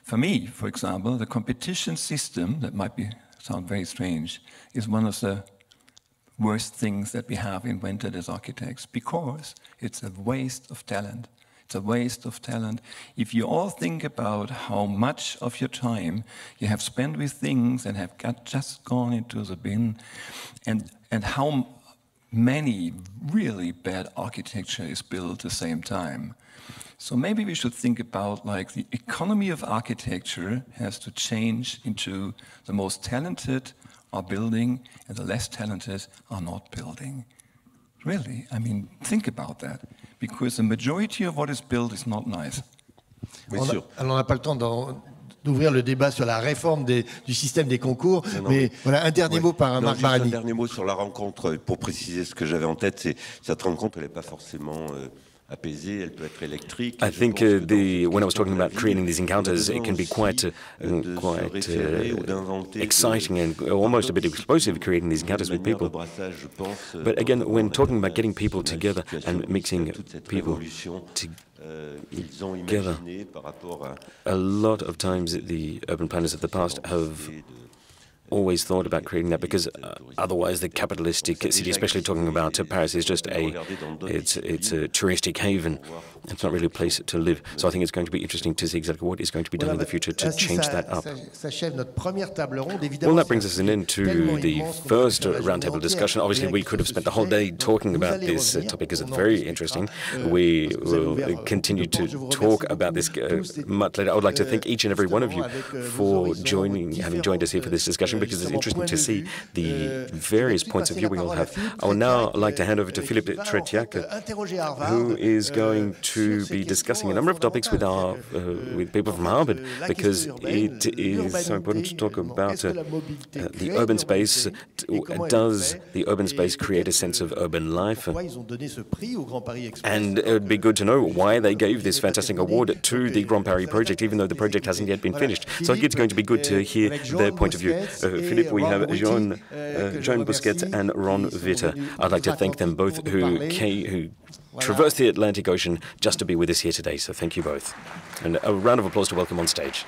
for me, for example, the competition system, that might sound very strange, is one of the worst things that we have invented as architects, because it's a waste of talent. It's a waste of talent. If you all think about how much of your time you have spent with things and have just gone into the bin, and how many really bad architecture is built at the same time. So maybe we should think about, like, the economy of architecture has to change into the most talented are building and the less talented are not building. Really, I mean, think about that, because the majority of what is built is not nice. On n'a pas le temps d'ouvrir le débat sur la réforme du système des concours, mais voilà, un dernier mot par Marc Barani. Un dernier mot sur la rencontre, pour préciser ce que j'avais en tête, c'est cette rencontre, elle n'est pas forcément apaisée, elle peut être électrique. I think when I was talking about creating these encounters, it can be quite exciting and almost a bit explosive, creating these encounters with people. But again, when talking about getting people together and mixing people together, a lot of times the urban planners of the past have always thought about creating that, because otherwise the capitalistic city, especially talking about Paris, is just it's a touristic haven. It's not really a place to live. So I think it's going to be interesting to see exactly what is going to be done in the future to change that up. Well, that brings us an end to the first roundtable discussion. Obviously, we could have spent the whole day talking about this topic because it's very interesting. We will continue to talk about this much later. I would like to thank each and every one of you for having joined us here for this discussion, because it's interesting to see the various points of view we all have. I would now like to hand over to Philippe Rahm, who is going to be discussing a number of topics with people from Harvard, because it is so important to talk about the urban space. Does the urban space create a sense of urban life? And it would be good to know why they gave this fantastic award to the Grand Paris project, even though the project hasn't yet been finished. So I think it's going to be good to hear their point of view. Philippe, we have Jean Busquets and Ron Witter. I'd like to thank them both who traversed the Atlantic Ocean just to be with us here today. So thank you both. And a round of applause to welcome on stage.